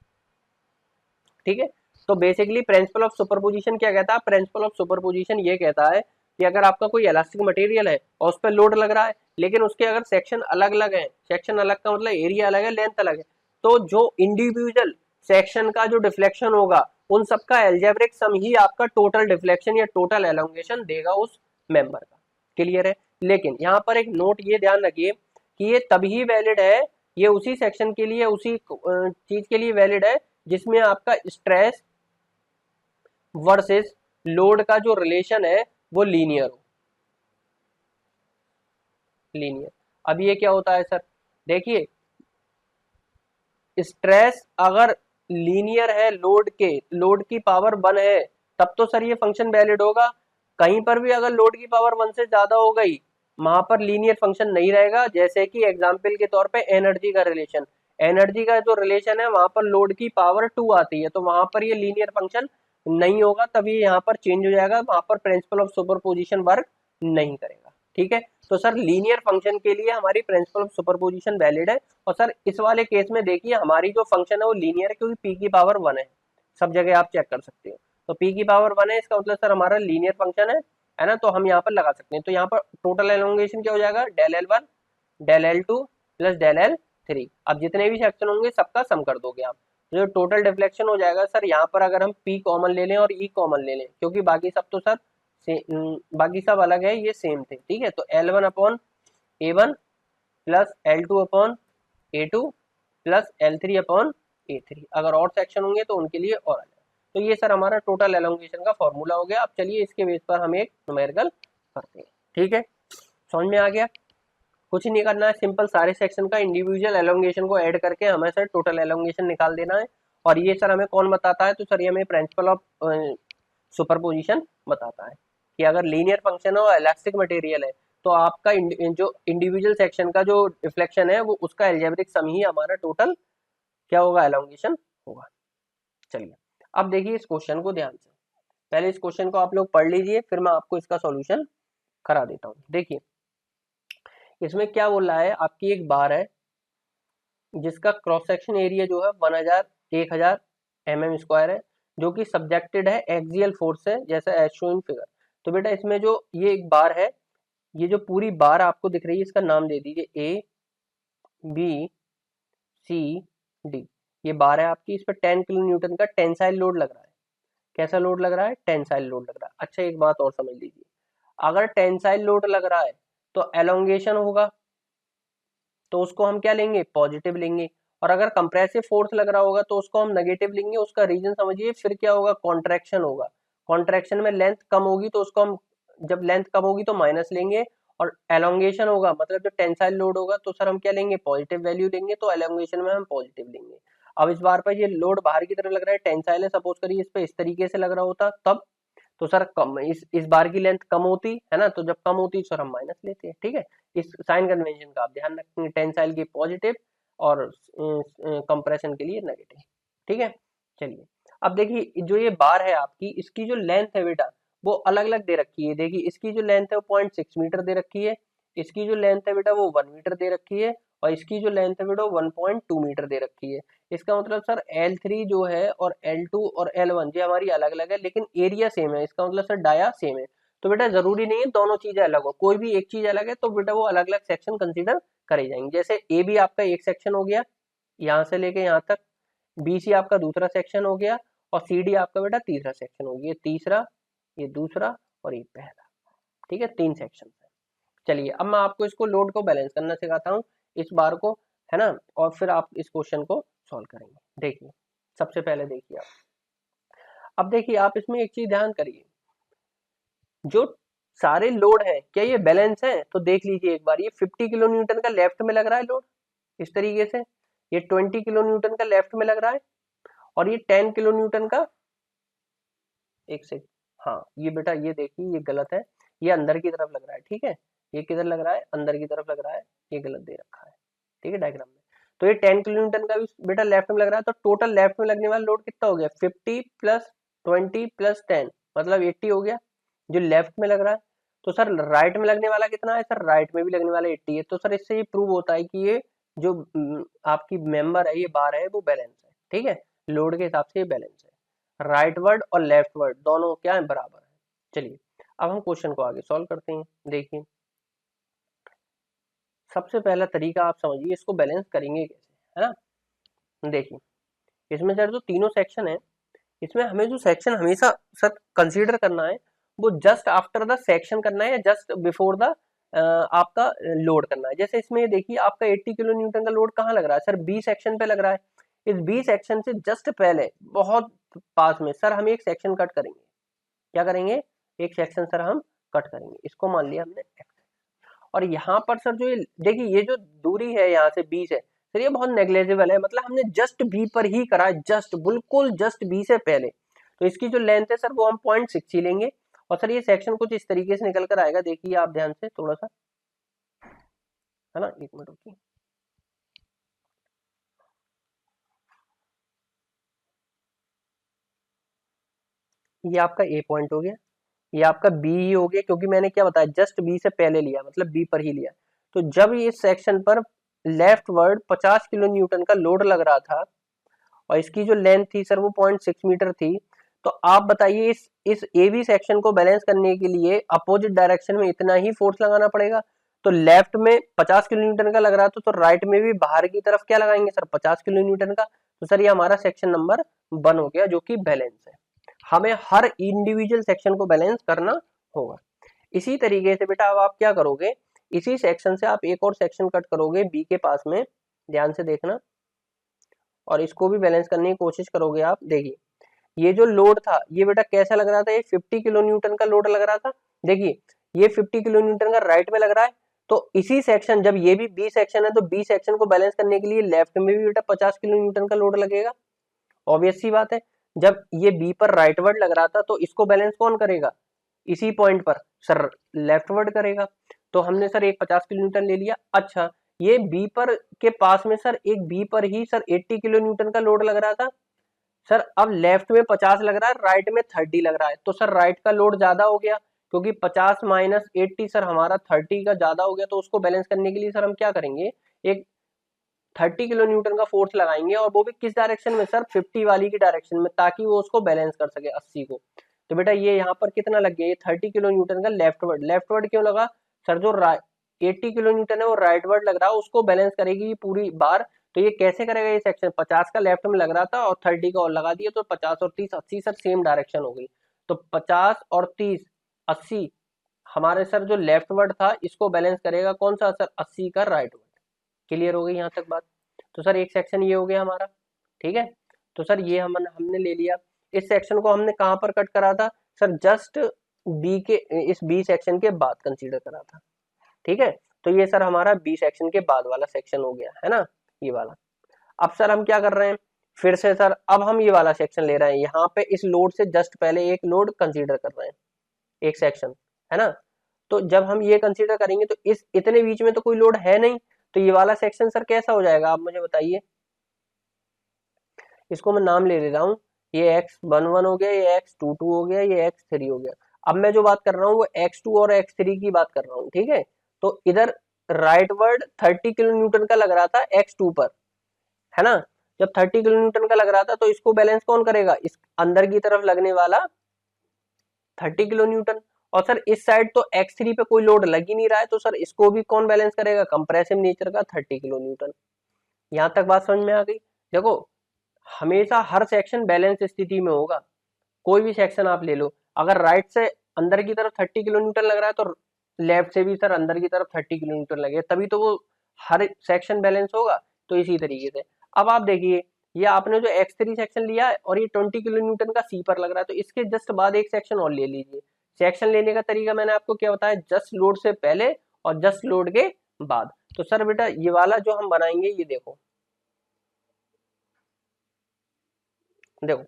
ठीक है, तो बेसिकली प्रिंसिपल ऑफ सुपरपोजिशन क्या कहता है, प्रिंसिपल ऑफ सुपरपोजिशन ये कहता है कि अगर आपका कोई इलास्टिक मटेरियल है और उस पर लोड लग रहा है, लेकिन उसके अगर सेक्शन अलग अलग है, सेक्शन अलग का मतलब एरिया अलग है, लेंथ अलग है, तो जो इंडिविजुअल सेक्शन का जो डिफ्लेक्शन होगा उन सबका एल्जेब्रिक सम ही आपका टोटल डिफ्लेक्शन या टोटल एलोंगेशन देगा उस मेंबर का। क्लियर है, लेकिन यहाँ पर एक नोट ये ध्यान रखिए कि ये तभी वैलिड है, ये उसी सेक्शन के लिए, उसी चीज के लिए वैलिड है जिसमें आपका स्ट्रेस वर्सेस लोड का जो रिलेशन है वो लीनियर हो। लीनियर। अब ये क्या होता है सर, देखिए स्ट्रेस अगर लीनियर है लोड की पावर 1 है तब तो सर ये फंक्शन वैलिड होगा। कहीं पर भी अगर लोड की पावर 1 से ज्यादा हो गई वहां पर लीनियर फंक्शन नहीं रहेगा। जैसे कि एग्जांपल के तौर पे एनर्जी का रिलेशन, एनर्जी का जो रिलेशन है वहां पर लोड की पावर 2 आती है तो वहां पर ये लीनियर फंक्शन नहीं होगा, तभी यहाँ पर चेंज हो जाएगा, वहां पर प्रिंसिपल ऑफ सुपरपोजिशन वर्क नहीं करेगा। ठीक है, तो सर लीनियर फंक्शन के लिए हमारी प्रिंसिपल ऑफ सुपरपोजिशन वैलिड है। और सर इस वाले केस में देखिए हमारी जो फंक्शन है वो लीनियर है क्योंकि पी की पावर 1 है, सब जगह आप चेक कर सकते हो। तो पी की पावर 1 है इसका मतलब सर हमारा लीनियर फंक्शन है ना, तो हम यहाँ पर लगा सकते हैं। तो यहाँ पर टोटल एलोंगेशन क्या हो जाएगा, del L1 del L2 plus del L3। अब जितने भी सेक्शन होंगे सबका सम कर दोगे आप, तो जो टोटल डिफ्लेक्शन हो जाएगा सर यहाँ पर अगर हम P कॉमन ले लें और E कॉमन ले लें क्योंकि बाकी सब तो सर बाकी सब अलग है, ये सेम थे। ठीक है, तो L1 upon A1 plus L2 upon A2 plus L3 upon A3। अगर और सेक्शन होंगे तो उनके लिए और अलग। तो ये सर हमारा टोटल एलोंगेशन का फॉर्मूला हो गया। अब चलिए इसके बेस पर हम एक न्यूमेरिकल करते हैं। ठीक है, समझ में आ गया। कुछ नहीं करना है, सिंपल सारे सेक्शन का इंडिविजुअल एलोंगेशन को ऐड करके हमें सर टोटल एलोंगेशन निकाल देना है। और ये सर हमें कौन बताता है, तो सर ये हमें प्रिंसिपल ऑफ सुपरपोजिशन बताता है कि अगर लीनियर फंक्शन हो इलास्टिक मटेरियल है तो आपका जो इंडिविजुअल सेक्शन का जो रिफ्लेक्शन है वो उसका एल्जेब्रिक सम ही हमारा टोटल क्या होगा, एलोंगेशन होगा। चलिए अब देखिए इस क्वेश्चन को ध्यान से, पहले इस क्वेश्चन को आप लोग पढ़ लीजिए फिर मैं आपको इसका सॉल्यूशन करा देता हूँ। देखिए इसमें क्या बोल रहा है, आपकी एक बार है जिसका क्रॉस सेक्शन एरिया जो है 1000 mm² है, जो कि सब्जेक्टेड है एक्सियल फोर्स से जैसा एज शोन फिगर। तो बेटा इसमें जो ये एक बार है, ये जो पूरी बार आपको दिख रही है इसका नाम दे दीजिए ABCD। ये बार है आपकी, इस पर 10 किलो न्यूटन का टेंसाइल लोड लग रहा है। कैसा लोड लग रहा है, टेंसाइल लोड लग रहा है। अच्छा एक बात और समझ लीजिए, अगर टेंसाइल लोड लग रहा है तो एलोंगेशन होगा, तो उसको हम क्या लेंगे, पॉजिटिव लेंगे। और अगर कंप्रेसिव फोर्स लग रहा होगा तो उसको हम नेगेटिव लेंगे। उसका रीजन समझिए, फिर क्या होगा, कॉन्ट्रैक्शन होगा। कॉन्ट्रैक्शन में लेंथ कम होगी तो उसको हम, जब लेंथ कम होगी तो माइनस लेंगे। और एलोंगेशन होगा मतलब जब टेंसाइल लोड होगा तो सर हम क्या लेंगे, पॉजिटिव वैल्यू लेंगे। तो एलोंगेशन में हम पॉजिटिव लेंगे। अब इस बार पर ये लोड बाहर की तरफ लग रहा है, टेंसाइल है, सपोज करिए इस पे इस तरीके से लग रहा होता तब तो सर कम इस बार की लेंथ कम होती है ना, तो जब कम होती सर हम माइनस लेते हैं। ठीक है, इस साइन कन्वेंशन का आप ध्यान रखेंगे, टेंसाइल की पॉजिटिव और कंप्रेशन के लिए नेगेटिव। ठीक है, चलिए अब देखिए जो ये बार है आपकी, इसकी जो लेंथ है बेटा वो अलग अलग दे रखी है। देखिए इसकी जो लेंथ है वो 0.6 मीटर दे रखी है, इसकी जो लेंथ है बेटा वो 1 मीटर दे रखी है, और इसकी जो लेंथ है बेटा 1.2 मीटर दे रखी है। इसका मतलब सर L3 जो है और L2 और L1 ये हमारी अलग अलग है लेकिन एरिया सेम है। इसका मतलब सर डाया सेम है। तो बेटा जरूरी नहीं है दोनों चीजें अलग हो, कोई भी एक चीज अलग है तो बेटा वो अलग अलग सेक्शन कंसीडर करे जाएंगे। जैसे ए बी आपका एक सेक्शन हो गया यहाँ से लेके यहाँ तक, बी सी आपका दूसरा सेक्शन हो गया, और सी डी आपका बेटा तीसरा सेक्शन हो गया। ये तीसरा, ये दूसरा और ये पहला। ठीक है, 3 सेक्शन है। चलिए अब मैं आपको इसको लोड को बैलेंस करना सिखाता हूँ, इस बार को, है ना, और फिर आप इस क्वेश्चन को सॉल्व करेंगे। देखिए सबसे पहले देखिए आप, अब देखिए आप इसमें एक चीज ध्यान करिए, जो सारे लोड हैं क्या ये बैलेंस है, तो देख लीजिए एक बार, ये 50 किलो न्यूटन का लेफ्ट में लग रहा है लोड इस तरीके से, ये 20 किलो न्यूटन का लेफ्ट में लग रहा है, और ये 10 किलो न्यूटन का, एक से, हाँ ये बेटा ये देखिए ये गलत है, ये अंदर की तरफ लग रहा है। ठीक है, ये किधर लग रहा है, अंदर की तरफ लग रहा है, ये गलत दे रखा है। ठीक है डायग्राम में, तो ये 10 किलो न्यूटन का भी बेटा लेफ्ट में लग रहा है, तो टोटल लेफ्ट में लगने वाला लोड कितना हो गया, 50 प्लस 20 प्लस 10 मतलब 80 हो गया जो लेफ्ट में लग रहा है। तो सर राइट में लगने वाला कितना है, सर राइट में भी लगने वाला 80 है। तो सर इससे ये प्रूव होता है कि ये जो आपकी मेंबर है, ये बार है, वो बैलेंस है। ठीक है, लोड के हिसाब से ये बैलेंस है, राइट वर्ड और लेफ्ट वर्ड दोनों क्या है, बराबर है। चलिए अब हम क्वेश्चन को आगे सॉल्व करते हैं। देखिए सबसे पहला तरीका आप समझिए, इसको बैलेंस करेंगे कैसे, है ना। देखिए इसमें सर जो तीनों सेक्शन है, इसमें हमें जो सेक्शन हमेशा सर कंसीडर करना है वो जस्ट आफ्टर द सेक्शन करना है या जस्ट बिफोर द आपका लोड करना है। जैसे इसमें देखिए आपका 80 किलो न्यूटन का लोड कहाँ लग रहा है, सर बी सेक्शन पे लग रहा है। इस बी सेक्शन से जस्ट पहले बहुत पास में सर हम एक सेक्शन कट करेंगे। क्या करेंगे, एक सेक्शन सर हम कट करेंगे, इसको मान लिया हमने x, और यहाँ पर सर जो देखिए ये जो दूरी है यहाँ से 20 है सर, ये बहुत नेग्लेजिबल है, मतलब हमने जस्ट बी पर ही करा, जस्ट बिल्कुल जस्ट बी से पहले। तो इसकी जो लेंथ है सर वो हम 0.6 ही लेंगे। और सर ये सेक्शन कुछ इस तरीके से निकल कर आएगा, देखिए आप ध्यान से थोड़ा सा, है ना, एक मिनट रुकिए। ये आपका ए पॉइंट हो गया, ये आपका बी ही हो गया, क्योंकि मैंने क्या बताया जस्ट बी से पहले लिया, मतलब बी पर ही लिया। तो जब ये सेक्शन पर लेफ्ट वर्ड 50 किलो न्यूटन का लोड लग रहा था और इसकी जो लेंथ थी सर वो 0.6 मीटर थी, तो आप बताइए इस ए बी सेक्शन को बैलेंस करने के लिए अपोजिट डायरेक्शन में इतना ही फोर्स लगाना पड़ेगा। तो लेफ्ट में 50 किलो न्यूटन का लग रहा था, तो राइट में भी बाहर की तरफ क्या लगाएंगे सर 50 किलो न्यूटन का। तो सर ये हमारा सेक्शन नंबर 1 हो गया, जो कि बैलेंस है। हमें हर इंडिविजुअल सेक्शन को बैलेंस करना होगा। इसी तरीके से बेटा अब आप क्या करोगे, इसी सेक्शन से आप एक और सेक्शन कट करोगे बी के पास में, ध्यान से देखना, और इसको भी बैलेंस करने की कोशिश करोगे आप। देखिए ये जो लोड था ये बेटा कैसा लग रहा था, ये 50 किलो न्यूटन का लोड लग रहा था। देखिए ये 50 किलो न्यूटन का राइट में लग रहा है, तो इसी सेक्शन, जब ये भी बी सेक्शन है, तो बी सेक्शन को बैलेंस करने के लिए लेफ्ट में भी बेटा 50 किलो न्यूटन का लोड लगेगा। ऑब्वियस सी बात है, जब ये बी पर राइटवर्ड लग रहा था तो इसको बैलेंस कौन करेगा, इसी पॉइंट पर सर लेफ्टवर्ड करेगा। तो हमने सर एक 50 किलो न्यूटन ले लिया। अच्छा ये बी पर के पास में सर एक बी पर ही सर 80 किलो न्यूटन का लोड लग रहा था। सर अब लेफ्ट में 50 लग रहा है, राइट में 30 लग रहा है, तो सर राइट का लोड ज्यादा हो गया, क्योंकि 50 माइनस 80 सर हमारा 30 का ज्यादा हो गया। तो उसको बैलेंस करने के लिए सर हम क्या करेंगे, एक 30 किलो न्यूटन का फोर्स लगाएंगे, और वो भी किस डायरेक्शन में सर 50 वाली की डायरेक्शन में, ताकि वो उसको बैलेंस कर सके 80 को। तो बेटा ये यहाँ पर कितना लग गया, ये 30 किलो न्यूटन का लेफ्टवर्ड क्यों लगा सर, जो 80 किलो न्यूटन है वो राइटवर्ड लग रहा है, उसको बैलेंस करेगी पूरी बार। तो ये कैसे करेगा, ये सेक्शन 50 का लेफ्ट में लग रहा था और 30 का और लगा दिया, तो 50 और 30 80 सर सेम डायरेक्शन हो गई। तो 50 और 30 80 हमारे सर जो लेफ्टवर्ड था इसको बैलेंस करेगा कौन सा सर, 80 का राइटवर्ड। क्लियर हो गई यहाँ तक बात। तो सर एक सेक्शन ये हो गया हमारा, ठीक है। तो सर ये हमने ले लिया। इस सेक्शन को हमने कहाँ पर कट करा था सर, जस्ट बी के, इस बी सेक्शन के बाद कंसीडर करा था, ठीक है। तो ये सर हमारा बी सेक्शन के बाद वाला सेक्शन हो गया है ना, ये वाला। अब सर हम क्या कर रहे हैं, फिर से सर अब हम ये वाला सेक्शन ले रहे हैं, यहाँ पे इस लोड से जस्ट पहले एक लोड कंसीडर कर रहे हैं, एक सेक्शन, है ना। तो जब हम ये कंसीडर करेंगे तो इस इतने बीच में तो कोई लोड है नहीं, तो ये वाला सेक्शन सर कैसा हो जाएगा, आप मुझे बताइए। इसको मैं नाम ले रहा हूँ, ये x11 हो गया, ये x22 हो गया, ये x3 हो गया। अब मैं जो बात कर रहा हूँ वो x2 और x3 की बात कर रहा हूँ, ठीक है। तो इधर राइटवर्ड 30 किलो न्यूटन का लग रहा था x2 पर, है ना। जब 30 किलो न्यूटन का लग रहा था तो इसको बैलेंस कौन करेगा, इस अंदर की तरफ लगने वाला 30 किलो न्यूटन। और सर इस साइड तो x3 पे कोई लोड लग ही नहीं रहा है, तो सर इसको भी कौन बैलेंस करेगा, कंप्रेसिव नेचर का 30 किलो न्यूटन। यहां तक बात समझ में आ गई। देखो हमेशा हर सेक्शन बैलेंस स्थिति में होगा, कोई भी सेक्शन आप ले लो, अगर राइट से अंदर की तरफ 30 किलो न्यूटन लग रहा है तो लेफ्ट से भी सर अंदर की तरफ 30 किलो न्यूटन लगे, तभी तो वो हर सेक्शन बैलेंस होगा। तो इसी तरीके से अब आप देखिए, ये आपने जो x3 सेक्शन लिया है और ये 20 किलो न्यूटन का सी पर लग रहा है, तो इसके जस्ट बाद एक सेक्शन और ले लीजिए। सेक्शन लेने का तरीका मैंने आपको क्या बताया, जस्ट लोड से पहले और जस्ट लोड के बाद। तो सर बेटा ये वाला जो हम बनाएंगे, ये देखो, देखो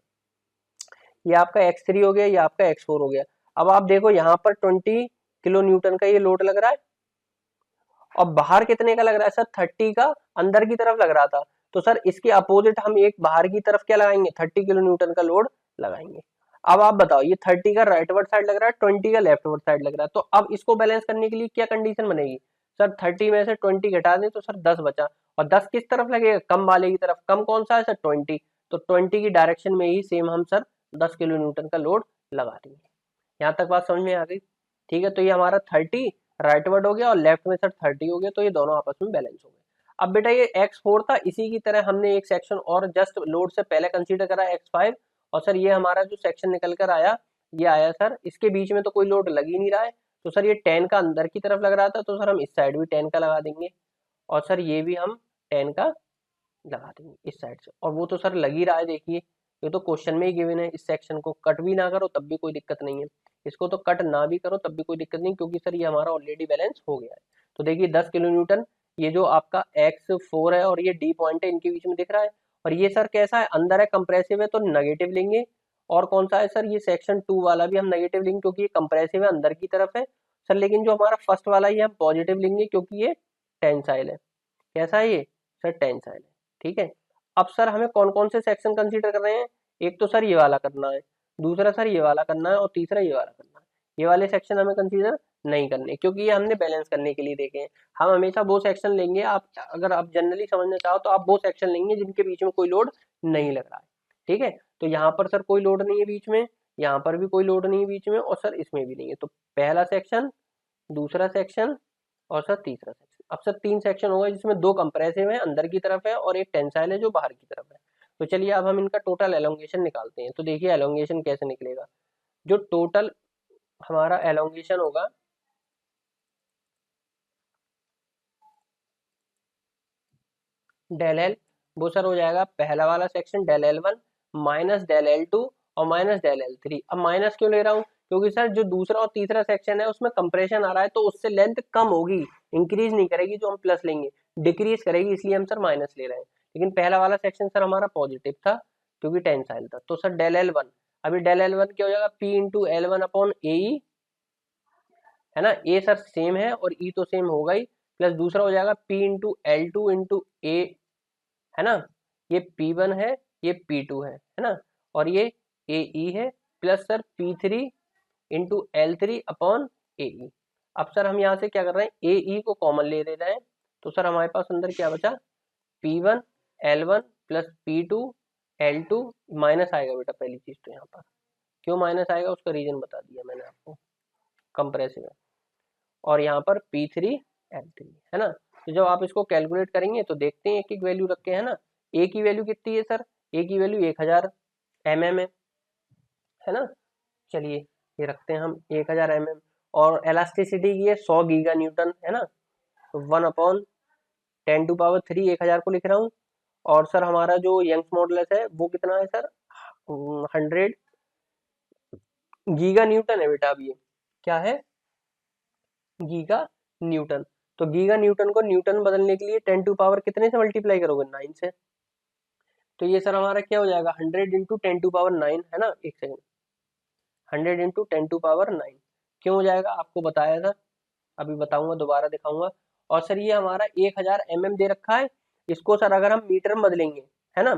ये आपका x3 हो गया, ये आपका x4 हो गया। अब आप देखो यहाँ पर 20 किलो न्यूटन का ये लोड लग रहा है, और बाहर कितने का लग रहा है सर, 30 का अंदर की तरफ लग रहा था। तो सर इसके अपोजिट हम एक बाहर की तरफ क्या लगाएंगे, 30 किलो न्यूटन का लोड लगाएंगे। अब आप बताओ, ये 30 का राइटवर्ड साइड लग रहा है, 20 का लेफ्टवर्ड साइड लग रहा है, तो अब इसको बैलेंस करने के लिए क्या कंडीशन बनेगी सर, 30 में से 20 घटा दें तो सर 10 बचा, और 10 किस तरफ लगेगा, कम वाले की तरफ। कम कौन सा है सर, 20। तो 20 की डायरेक्शन में ही सेम हम सर 10 किलो न्यूटन का लोड लगा देंगे। यहाँ तक बात समझ में आ गई, ठीक है। तो ये हमारा 30 राइटवर्ड हो गया और लेफ्ट में सर 30 हो गया, तो ये दोनों आपस में बैलेंस हो गए। अब बेटा ये x4 था, इसी की तरह हमने एक सेक्शन और जस्ट लोड से पहले कंसीडर करा x5, और सर ये हमारा जो सेक्शन निकल कर आया, ये आया सर, इसके बीच में तो कोई लोड लग ही नहीं रहा है, तो सर ये 10 का अंदर की तरफ लग रहा था, तो सर हम इस साइड भी 10 का लगा देंगे, और सर ये भी हम 10 का लगा देंगे इस साइड से। और वो तो सर लग ही रहा है, देखिए ये तो क्वेश्चन में ही गिवन है। इस सेक्शन को कट भी ना करो तब भी कोई दिक्कत नहीं है, इसको तो कट ना भी करो तब भी कोई दिक्कत नहीं, क्योंकि सर ये हमारा ऑलरेडी बैलेंस हो गया है। तो देखिए 10 किलो न्यूटन, ये जो आपका x4 है और ये d पॉइंट है, इनके बीच में दिख रहा है। और ये सर कैसा है, अंदर है, कंप्रेसिव है, तो नेगेटिव लेंगे। और कौन सा है सर, ये सेक्शन 2 वाला भी हम नेगेटिव लेंगे क्योंकि ये कंप्रेसिव है, अंदर की तरफ है सर। लेकिन जो हमारा फर्स्ट वाला ये हम पॉजिटिव लेंगे क्योंकि ये टेंसाइल है। कैसा है ये सर, टेंसाइल है। ठीक है, अब सर हमें कौन कौन से सेक्शन कंसीडर कर रहे हैं, एक तो सर ये वाला करना है, दूसरा सर ये वाला करना है, और तीसरा ये वाला करना है। ये वाले सेक्शन हमें कंसीडर नहीं करने, क्योंकि ये हमने बैलेंस करने के लिए देखे हैं। हम हमेशा वो सेक्शन लेंगे, आप अगर आप जनरली समझना चाहो तो आप वो सेक्शन लेंगे जिनके बीच में कोई लोड नहीं लग रहा है। ठीक है, तो यहाँ पर सर कोई लोड नहीं है बीच में, यहाँ पर भी कोई लोड नहीं है बीच में, और सर इसमें भी नहीं है। तो पहला सेक्शन, दूसरा सेक्शन, और सर तीसरा सेक्शन। अब सर 3 सेक्शन होगा जिसमें 2 कंप्रेसिव है, अंदर की तरफ है, और एक टेंसाइल है जो बाहर की तरफ है। तो चलिए अब हम इनका टोटल एलोंगेशन निकालते हैं। तो देखिए एलोंगेशन कैसे निकलेगा, जो टोटल हमारा एलोंगेशन होगा, डेल एल, वो सर हो जाएगा पहला वाला section del L1 minus del L2 और माइनस डेल L3। अब माइनस क्यों ले रहा हूँ, क्योंकि सर जो दूसरा और तीसरा सेक्शन है उसमें कंप्रेशन आ रहा है, तो उससे लेंथ कम होगी, इंक्रीज नहीं करेगी। जो हम प्लस लेंगे डिक्रीज करेगी, इसलिए हम सर माइनस ले रहे हैं। लेकिन पहला वाला सेक्शन सर हमारा पॉजिटिव था क्योंकि टेंसाइल था। तो सर डेल L1, अभी डेल L1 क्या हो जाएगा, P इंटू L1 अपॉन ए, है ना। ए सर सेम है और ई तो सेम होगा ही, प्लस दूसरा हो जाएगा P इंटू L2 इंटू ए, है ना। ये P1 है, ये P2 है ना, और ये AE है, plus sir P3 into L3 upon AE। अब सर हम यहाँ से क्या कर रहे हैं, AE को कॉमन ले रहे हैं। तो सर हमारे पास अंदर क्या बचा, P1 L1 plus P2 L2, minus आएगा बेटा पहली चीज। तो यहाँ पर क्यों माइनस आएगा उसका रीजन बता दिया मैंने आपको, कंप्रेसिव है। और यहाँ पर P3 L3, है ना। तो जब आप इसको कैलकुलेट करेंगे तो देखते हैं एक एक वैल्यू रखे, है ना। ए की वैल्यू कितनी है सर, ए की वैल्यू 1000 mm है ना। चलिए ये रखते हैं हम 1000 mm, और इलास्टिसिटी की है 100 गीगा न्यूटन, है ना। तो 1/10⁻³ 1000 को लिख रहा हूँ। और सर हमारा जो यंग्स मॉडुलस है वो कितना है सर, 100 गीगा न्यूटन है बेटा। अब ये क्या है, गीगा न्यूटन। तो गीगा न्यूटन को न्यूटन बदलने के लिए 10⁻³ कितने से मल्टीप्लाई करोगे, 9 से। तो ये सर हमारा क्या हो जाएगा, 100 इंटू 10⁻⁹, है ना। एक सेकेंड, 100 इंटू 10⁻⁹ क्यों हो जाएगा, आपको बताया था, अभी बताऊंगा, दोबारा दिखाऊंगा। और सर ये हमारा 1000 mm दे रखा है, इसको सर अगर हम मीटर में बदलेंगे, है ना।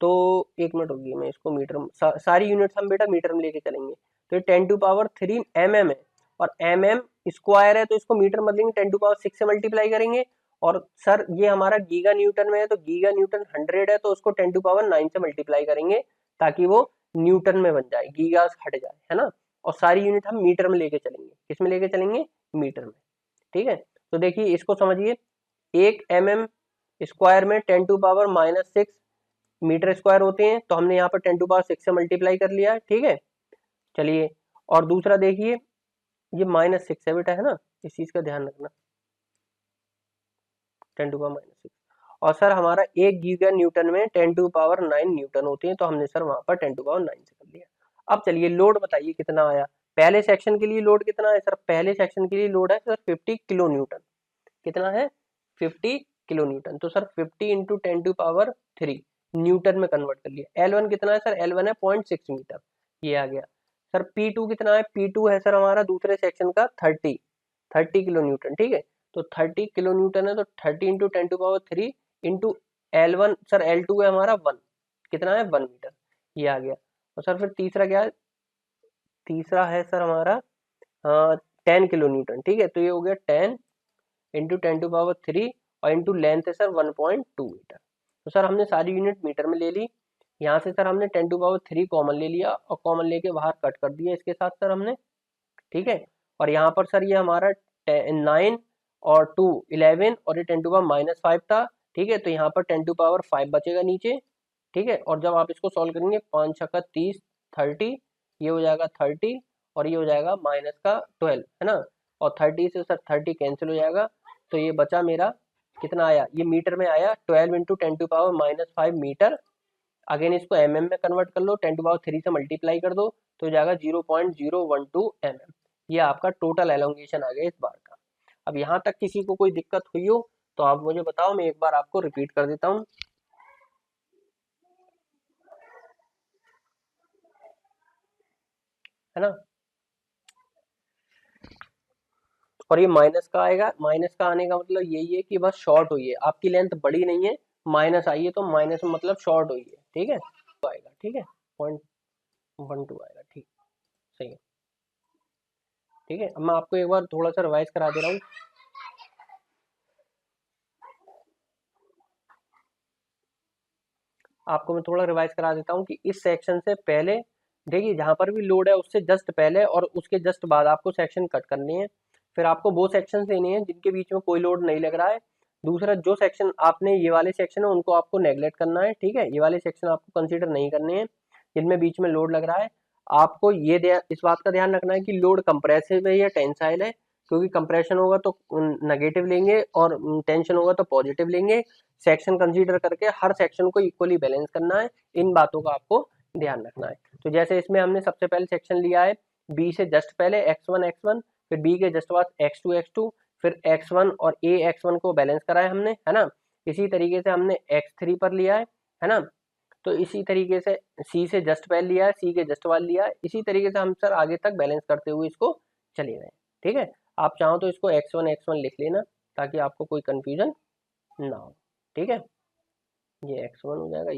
तो एक मिनट होगी, मैं इसको मीटर में सारी यूनिट्स हम बेटा मीटर में लेके चलेंगे। तो ये 10⁻³ mm है, और mm स्क्वायर है, तो इसको मीटर में बदलेंगे 10⁻6 से मल्टीप्लाई करेंगे। और सर ये हमारा गीगा न्यूटन में है, तो गीगा न्यूटन 100 है, तो उसको 10⁻9 से मल्टीप्लाई करेंगे ताकि वो न्यूटन में बन जाए, गीगा हट जाए, है ना। और सारी यूनिट हम मीटर में लेके चलेंगे, किस में लेके चलेंगे, मीटर में। ठीक है, तो देखिए इसको समझिए, 1 mm स्क्वायर में 10⁻⁻6 मीटर स्क्वायर होते हैं, तो हमने यहाँ पर 10⁻6 से मल्टीप्लाई कर लिया, ठीक है। चलिए, और दूसरा देखिए, ये -6 है बेटा, है ना, इस चीज का ध्यान रखना, 10⁻⁻6। और सर हमारा 1 गीगा न्यूटन में 10�9 न्यूटन होते हैं, तो हमने सर वहां पर 10�9 से कर लिया। अब चलिए लोड बताइए कितना आया, पहले सेक्शन के लिए लोड कितना है सर, पहले सेक्शन के लिए लोड है सर 50 किलो न्यूटन। कितना है, 50 किलो न्यूटन। तो सर 50 इंटू 10⁻³ न्यूटन में कन्वर्ट कर लिया। L1 कितना है सर, L1 है 0.6 मीटर, ये आ गया। सर P2 कितना है, P2 है सर हमारा दूसरे सेक्शन का 30 किलो न्यूटन, ठीक है। तो 30 किलो न्यूटन है, तो 30 into 10⁻³ into L1, sir L2 है हमारा 1, कितना है 1 मीटर, ये आ गया। और सर फिर तीसरा क्या है, तीसरा है सर हमारा 10 किलो न्यूटन, ठीक है। तो ये हो गया 10 इंटू 10⁻³ और इंटू लेंथ है सर 1.2 मीटर। तो सर हमने सारी यूनिट मीटर में ले ली, यहाँ से सर हमने 10⁻³ कॉमन ले लिया, और कॉमन लेके बाहर कट कर दिया इसके साथ सर हमने, ठीक है। और यहाँ पर सर ये हमारा 9 और 2 11 और ये 10⁻⁻5 था, ठीक है। तो यहाँ पर 10⁻5 बचेगा नीचे, ठीक है। और जब आप इसको सॉल्व करेंगे 5 छक्का 30, 30, ये हो जाएगा 30, और ये हो जाएगा माइनस का 12, है ना। और 30 से सर 30 कैंसिल हो जाएगा, तो ये बचा मेरा, कितना आया, ये मीटर में आया 12 इंटू 10⁻⁻5 मीटर। अगेन इसको mm में कन्वर्ट कर लो, 10⁻³ से मल्टीप्लाई कर दो, तो हो जाएगा 0.012 mm। ये आपका टोटल एलोंगेशन आ गया इस बार का। अब यहाँ तक किसी को कोई दिक्कत हुई हो तो आप मुझे बताओ, मैं एक बार आपको रिपीट कर देता हूँ। है ना। और ये माइनस का आएगा, माइनस का आने का मतलब यही है कि बस शॉर्ट हुई है, आपकी लेंथ बड़ी नहीं है, माइनस आई है तो माइनस मतलब शॉर्ट हुई है। ठीक है, तो आएगा, ठीक है, 0.12 आएगा। ठीक, सही है। ठीक है, अब मैं आपको एक बार थोड़ा सा रिवाइज करा दे रहा हूँ। आपको मैं थोड़ा रिवाइज करा देता हूँ कि इस सेक्शन से पहले देखिए, जहां पर भी लोड है उससे जस्ट पहले और उसके जस्ट बाद आपको सेक्शन कट करनी है। फिर आपको वो सेक्शन लेने हैं जिनके बीच में कोई लोड नहीं लग रहा है। दूसरा, जो सेक्शन आपने ये वाले सेक्शन है उनको आपको नेग्लेक्ट करना है। ठीक है, ये वाले सेक्शन आपको कंसीडर नहीं करने हैं जिनमें बीच में लोड लग रहा है। आपको ये इस बात का ध्यान रखना है कि लोड कंप्रेसिव है या टेंसाइल है, क्योंकि कंप्रेशन होगा तो नेगेटिव लेंगे और टेंशन होगा तो पॉजिटिव लेंगे। सेक्शन कंसीडर करके हर सेक्शन को इक्वली बैलेंस करना है, इन बातों का आपको ध्यान रखना है। तो जैसे इसमें हमने सबसे पहले सेक्शन लिया है बी से जस्ट पहले x1 फिर बी के जस्ट बाद x2 फिर x1 और a x1 को बैलेंस करा है हमने, है ना। इसी तरीके से हमने x3 पर लिया है ना। तो इसी तरीके से सी से जस्ट पहले लिया है, सी के जस्ट बाद लिया है, इसी तरीके से हम सर आगे तक बैलेंस करते हुए इसको चले गए। ठीक है, आप चाहो तो इसको x1 लिख लेना ताकि आपको कोई कंफ्यूजन ना हो। ठीक है, ये x1 हो जाएगा,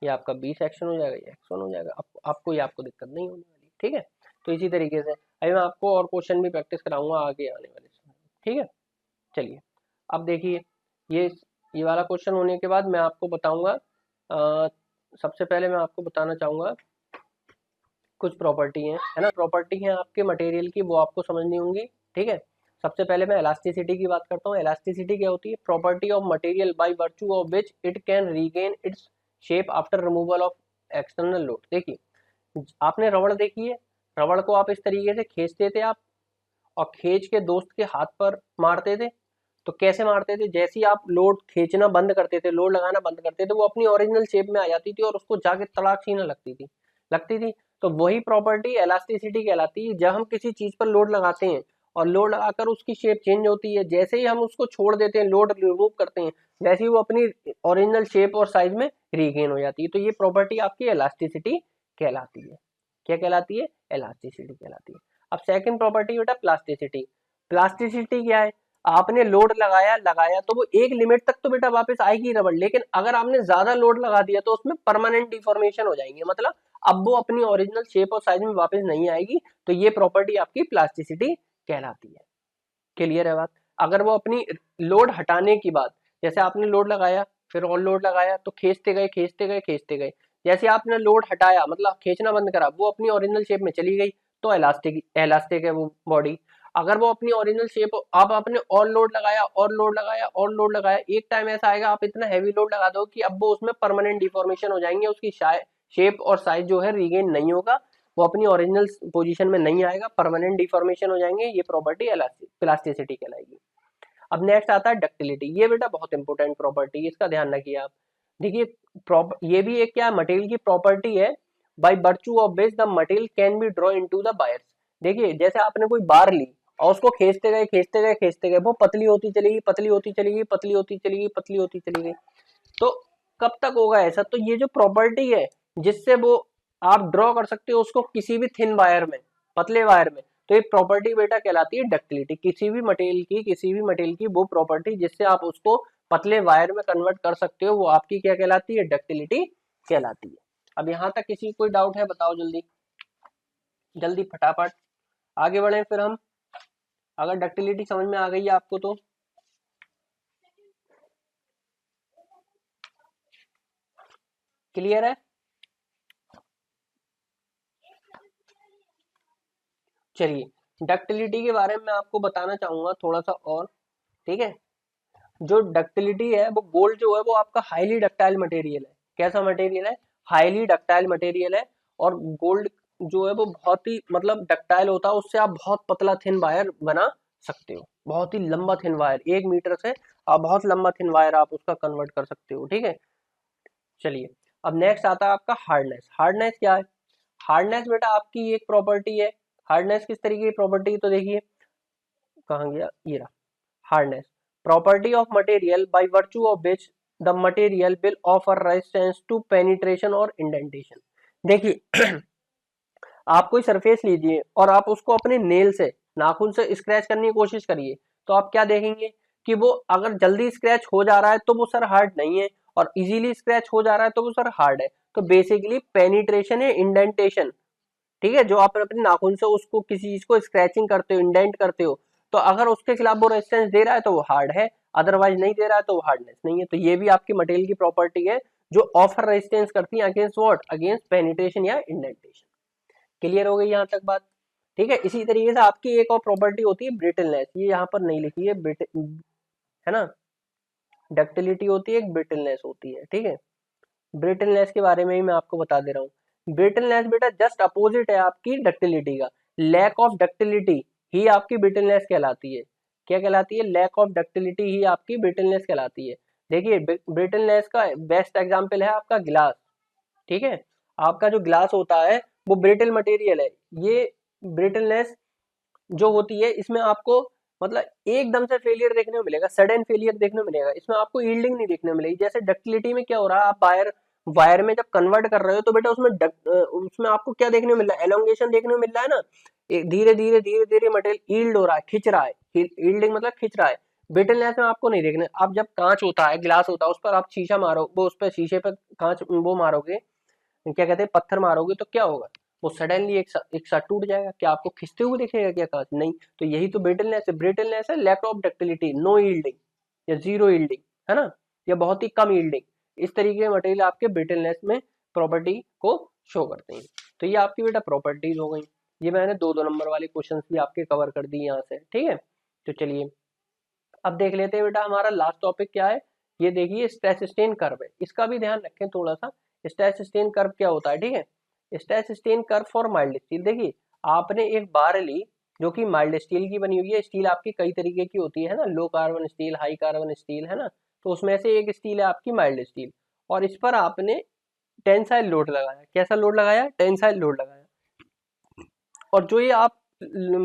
ये आपका बी सेक्शन हो जाएगा, ये x1 हो जाएगा। आपको ये आपको दिक्कत नहीं होने वाली। ठीक है, तो इसी तरीके से अभी मैं आपको और क्वेश्चन भी प्रैक्टिस कराऊंगा आगे आने वाले समय। ठीक है, चलिए अब देखिए, ये ये वाला क्वेश्चन होने के बाद मैं आपको बताऊंगा, सबसे पहले मैं आपको बताना चाहूंगा कुछ प्रॉपर्टी है ना, प्रॉपर्टी है आपके मटेरियल की, वो आपको समझनी होंगी। ठीक है, सबसे पहले मैं इलास्टिसिटी की बात करता हूँ। इलास्टिसिटी क्या होती है? Property of material by virtue of which it can regain its shape after removal of external load. देखिए, आपने रबड़ देखी है, रबड़ को आप इस तरीके से खींचते थे आप, और खींच के दोस्त के हाथ पर मारते थे। तो कैसे मारते थे? जैसे ही आप लोड खींचना बंद करते थे, लोड लगाना बंद करते थे, वो अपनी ओरिजिनल शेप में आ जाती थी और उसको जाके तड़ाक सीना लगती थी। तो वही प्रॉपर्टी इलास्टिसिटी कहलाती है। जब हम किसी चीज पर लोड लगाते हैं और लोड लगाकर उसकी शेप चेंज होती है, जैसे ही हम उसको छोड़ देते हैं, लोड रिमूव करते हैं, वैसे ही वो अपनी ओरिजिनल शेप और साइज में रीगेन हो जाती है। तो ये प्रॉपर्टी आपकी इलास्टिसिटी कहलाती है। क्या कहलाती है? इलास्टिसिटी कहलाती है। अब सेकंड प्रॉपर्टी बेटा प्लास्टिसिटी। प्लास्टिसिटी क्या है? आपने लोड लगाया लगाया तो वो एक लिमिट तक तो बेटा वापस आएगी रबड़, लेकिन अगर आपने ज्यादा लोड लगा दिया तो उसमें परमानेंट डिफॉर्मेशन हो जाएंगे, मतलब अब वो अपनी ओरिजिनल शेप और साइज में वापस नहीं आएगी। तो ये प्रॉपर्टी आपकी प्लास्टिसिटी कहलाती है। क्लियर है बात? अगर वो अपनी लोड हटाने की बात, जैसे आपने लोड लगाया फिर और लोड लगाया तो खींचते गए, जैसे आपने लोड हटाया मतलब खींचना बंद करा, वो अपनी ओरिजिनल शेप में चली गई, तो इलास्टिक इलास्टिक है वो बॉडी। अगर वो अपनी ओरिजिनल शेप, अब आपने और लोड लगाया और लोड लगाया और लोड लगाया, एक टाइम ऐसा आएगा आप इतना हैवी लोड लगा दो कि अब वो उसमें परमानेंट डिफॉर्मेशन हो जाएंगे, उसकी शेप और साइज जो है रीगेन नहीं होगा, वो अपनी ओरिजिनल पोजीशन में नहीं आएगा, परमानेंट डिफॉर्मेशन हो जाएंगे। ये प्रॉपर्टी प्लास्टिसिटी कहलाएगी। अब नेक्स्ट आता है डक्टिलिटी। ये बेटा बहुत इंपॉर्टेंट प्रॉपर्टी, इसका ध्यान रखिए आप। देखिए, ये भी एक क्या मटेरियल की प्रॉपर्टी है, by virtue of which the material can be draw into the wires. देखिए, जैसे आपने कोई बार ली और उसको खींचते गए, वो पतली होती चलेगी, पतली होती चलेगी, पतली होती चलेगी, पतली होती चली गई। तो कब तक होगा ऐसा? तो ये जो प्रॉपर्टी है जिससे वो आप ड्रॉ कर सकते हो उसको किसी भी थिन वायर में, पतले वायर में, तो एक प्रॉपर्टी बेटा कहलाती है डक्टिलिटी। किसी भी मटेरियल की वो प्रॉपर्टी जिससे आप उसको पतले वायर में कन्वर्ट कर सकते हो, वो आपकी क्या कहलाती है? डक्टिलिटी कहलाती है। अब यहां तक किसी कोई डाउट है? बताओ जल्दी जल्दी फटाफट आगे बढ़े फिर हम। अगर डक्टिलिटी समझ में आ गई है आपको तो क्लियर है। चलिए, डक्टिलिटी के बारे में मैं आपको बताना चाहूंगा थोड़ा सा और। ठीक है, जो डक्टिलिटी है वो गोल्ड जो है वो आपका हाईली डक्टाइल मटेरियल है। कैसा मटेरियल है? हाईली डक्टाइल मटेरियल है। और गोल्ड जो है वो बहुत ही मतलब डक्टाइल होता है, उससे आप बहुत पतला थिन वायर बना सकते हो, बहुत ही लंबा थिन वायर, 1 मीटर से आप बहुत लंबा थिन वायर आप उसका कन्वर्ट कर सकते हो। ठीक है, चलिए अब नेक्स्ट आता है आपका हार्डनेस। हार्डनेस क्या है? हार्डनेस बेटा आपकी एक प्रॉपर्टी है। हार्डनेस किस तरीके की प्रॉपर्टी? तो देखिए, कहाँ गया, ये रहा, hardness, property of material by virtue of which the material will offer resistance to penetration और इंडेंटेशन। देखिए आप कोई सरफेस लीजिए और आप उसको अपने नेल से, नाखून से स्क्रैच करने की कोशिश करिए, तो आप क्या देखेंगे कि वो अगर जल्दी स्क्रैच हो जा रहा है तो वो सर हार्ड नहीं है, और इजीली स्क्रैच हो जा रहा है तो वो सर हार्ड है। तो बेसिकली पेनिट्रेशन है इंडेंटेशन, ठीक है, जो आप अपने नाखून से उसको किसी चीज को स्क्रैचिंग करते हो, इंडेंट करते हो, तो अगर उसके खिलाफ वो रेजिस्टेंस दे रहा है तो वो हार्ड है, अदरवाइज नहीं दे रहा है तो वो हार्डनेस नहीं है। तो ये भी आपकी मटेरियल की प्रॉपर्टी है जो ऑफर रेजिस्टेंस करती है अगेंस्ट व्हाट, अगेंस्ट पेनिट्रेशन या इंडेंटेशन। क्लियर हो गई यहाँ तक बात, ठीक है। इसी तरीके से आपकी एक और प्रॉपर्टी होती है ब्रिटलनेस, ये यहाँ पर नहीं लिखी है, है ना, डक्टिलिटी होती है, एक ब्रिटलनेस होती है, ठीक है। ब्रिटलनेस के बारे में ही मैं आपको बता दे रहा हूँ। ब्रिटलनेस बेटा जस्ट अपोजिट है आपकी डक्टिलिटी का, लैक ऑफ डक्टिलिटी ही आपकी ब्रिटलनेस कहलाती है। क्या कहलाती है, लैक ऑफ डक्टिलिटी ही आपकी ब्रिटलनेस कहलाती है। देखिए ब्रिटलनेस का बेस्ट एग्जांपल है आपका ग्लास, ठीक है, आपका जो ग्लास होता है वो ब्रिटल मटेरियल है। ये ब्रिटलनेस जो होती है इसमें आपको मतलब एकदम से फेलियर देखने को मिलेगा, सडन फेलियर देखने को मिलेगा, इसमें आपको यील्डिंग नहीं देखने को मिलेगी। जैसे डक्टिलिटी में क्या हो रहा है, आप वायर वायर में जब कन्वर्ट कर रहे हो तो बेटा उसमें आपको क्या देखने को मिल रहा है, एलोंगेशन देखने को मिल रहा है ना, धीरे धीरे धीरे धीरे मटेरियल यील्ड हो रहा है, खिंच रहा है, यील्डिंग मतलब खिंच रहा है। ब्रिटलनेस में आपको नहीं देखने, आप जब कांच होता है, ग्लास होता है, उस पर आप शीशा मारो, वो उस पर शीशे पर कांच वो मारोगे, क्या कहते हैं, पत्थर मारोगे तो क्या होगा, वो सडनली एक साथ टूट जाएगा। क्या आपको खिंचते हुए दिखेगा क्या कांच, नहीं। तो यही तो ब्रिटलनेस है, ब्रिटलनेस है lack of ductility, no yielding या जीरो यील्डिंग, है ना, या बहुत ही कम यील्डिंग। इस तरीके के मटेरियल आपके ब्रिटलनेस में प्रॉपर्टी को शो करते हैं। तो ये आपकी बेटा प्रॉपर्टीज हो गई। ये मैंने दो दो नंबर वाले क्वेश्चन भी आपके कवर कर दिए यहाँ से, ठीक है। तो चलिए अब देख लेते हैं बेटा हमारा लास्ट टॉपिक क्या है। ये देखिए स्ट्रेस स्ट्रेन कर्व है, इसका भी ध्यान रखें थोड़ा सा। स्ट्रेस स्ट्रेन कर्व क्या होता है, ठीक है, stress strain curve for mild steel. देखिए आपने एक बार ली जो कि माइल्ड स्टील की बनी हुई है, स्टील आपकी कई तरीके की होती है ना, low carbon steel, high carbon steel, है ना, तो उसमें से एक स्टील है आपकी माइल्ड स्टील, और इस पर आपने टेंसाइल लोड लगाया। कैसा लोड लगाया, टेंसाइल लोड लगाया। और जो ये आप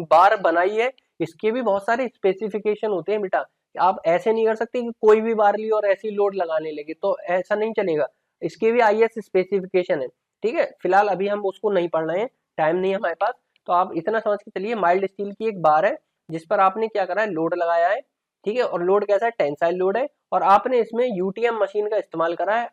बार बनाई है इसके भी बहुत सारे स्पेसिफिकेशन होते हैं बेटा, आप ऐसे नहीं कर सकते कि कोई भी बार ली और ऐसी लोड लगाने लगे, तो ऐसा नहीं चलेगा। इसके भी आईएस स्पेसिफिकेशन है, ठीक है। फिलहाल अभी हम उसको नहीं पढ़ रहे हैं, टाइम नहीं है हमारे पास। तो आप इतना समझ के चलिए, माइल्ड स्टील की एक बार है जिस पर आपने क्या करा है, लोड लगाया है, ठीक है, और लोड कैसा है, टेंसाइल लोड है, और आपने इसमें यूटीएम मशीन का इस्तेमाल करा है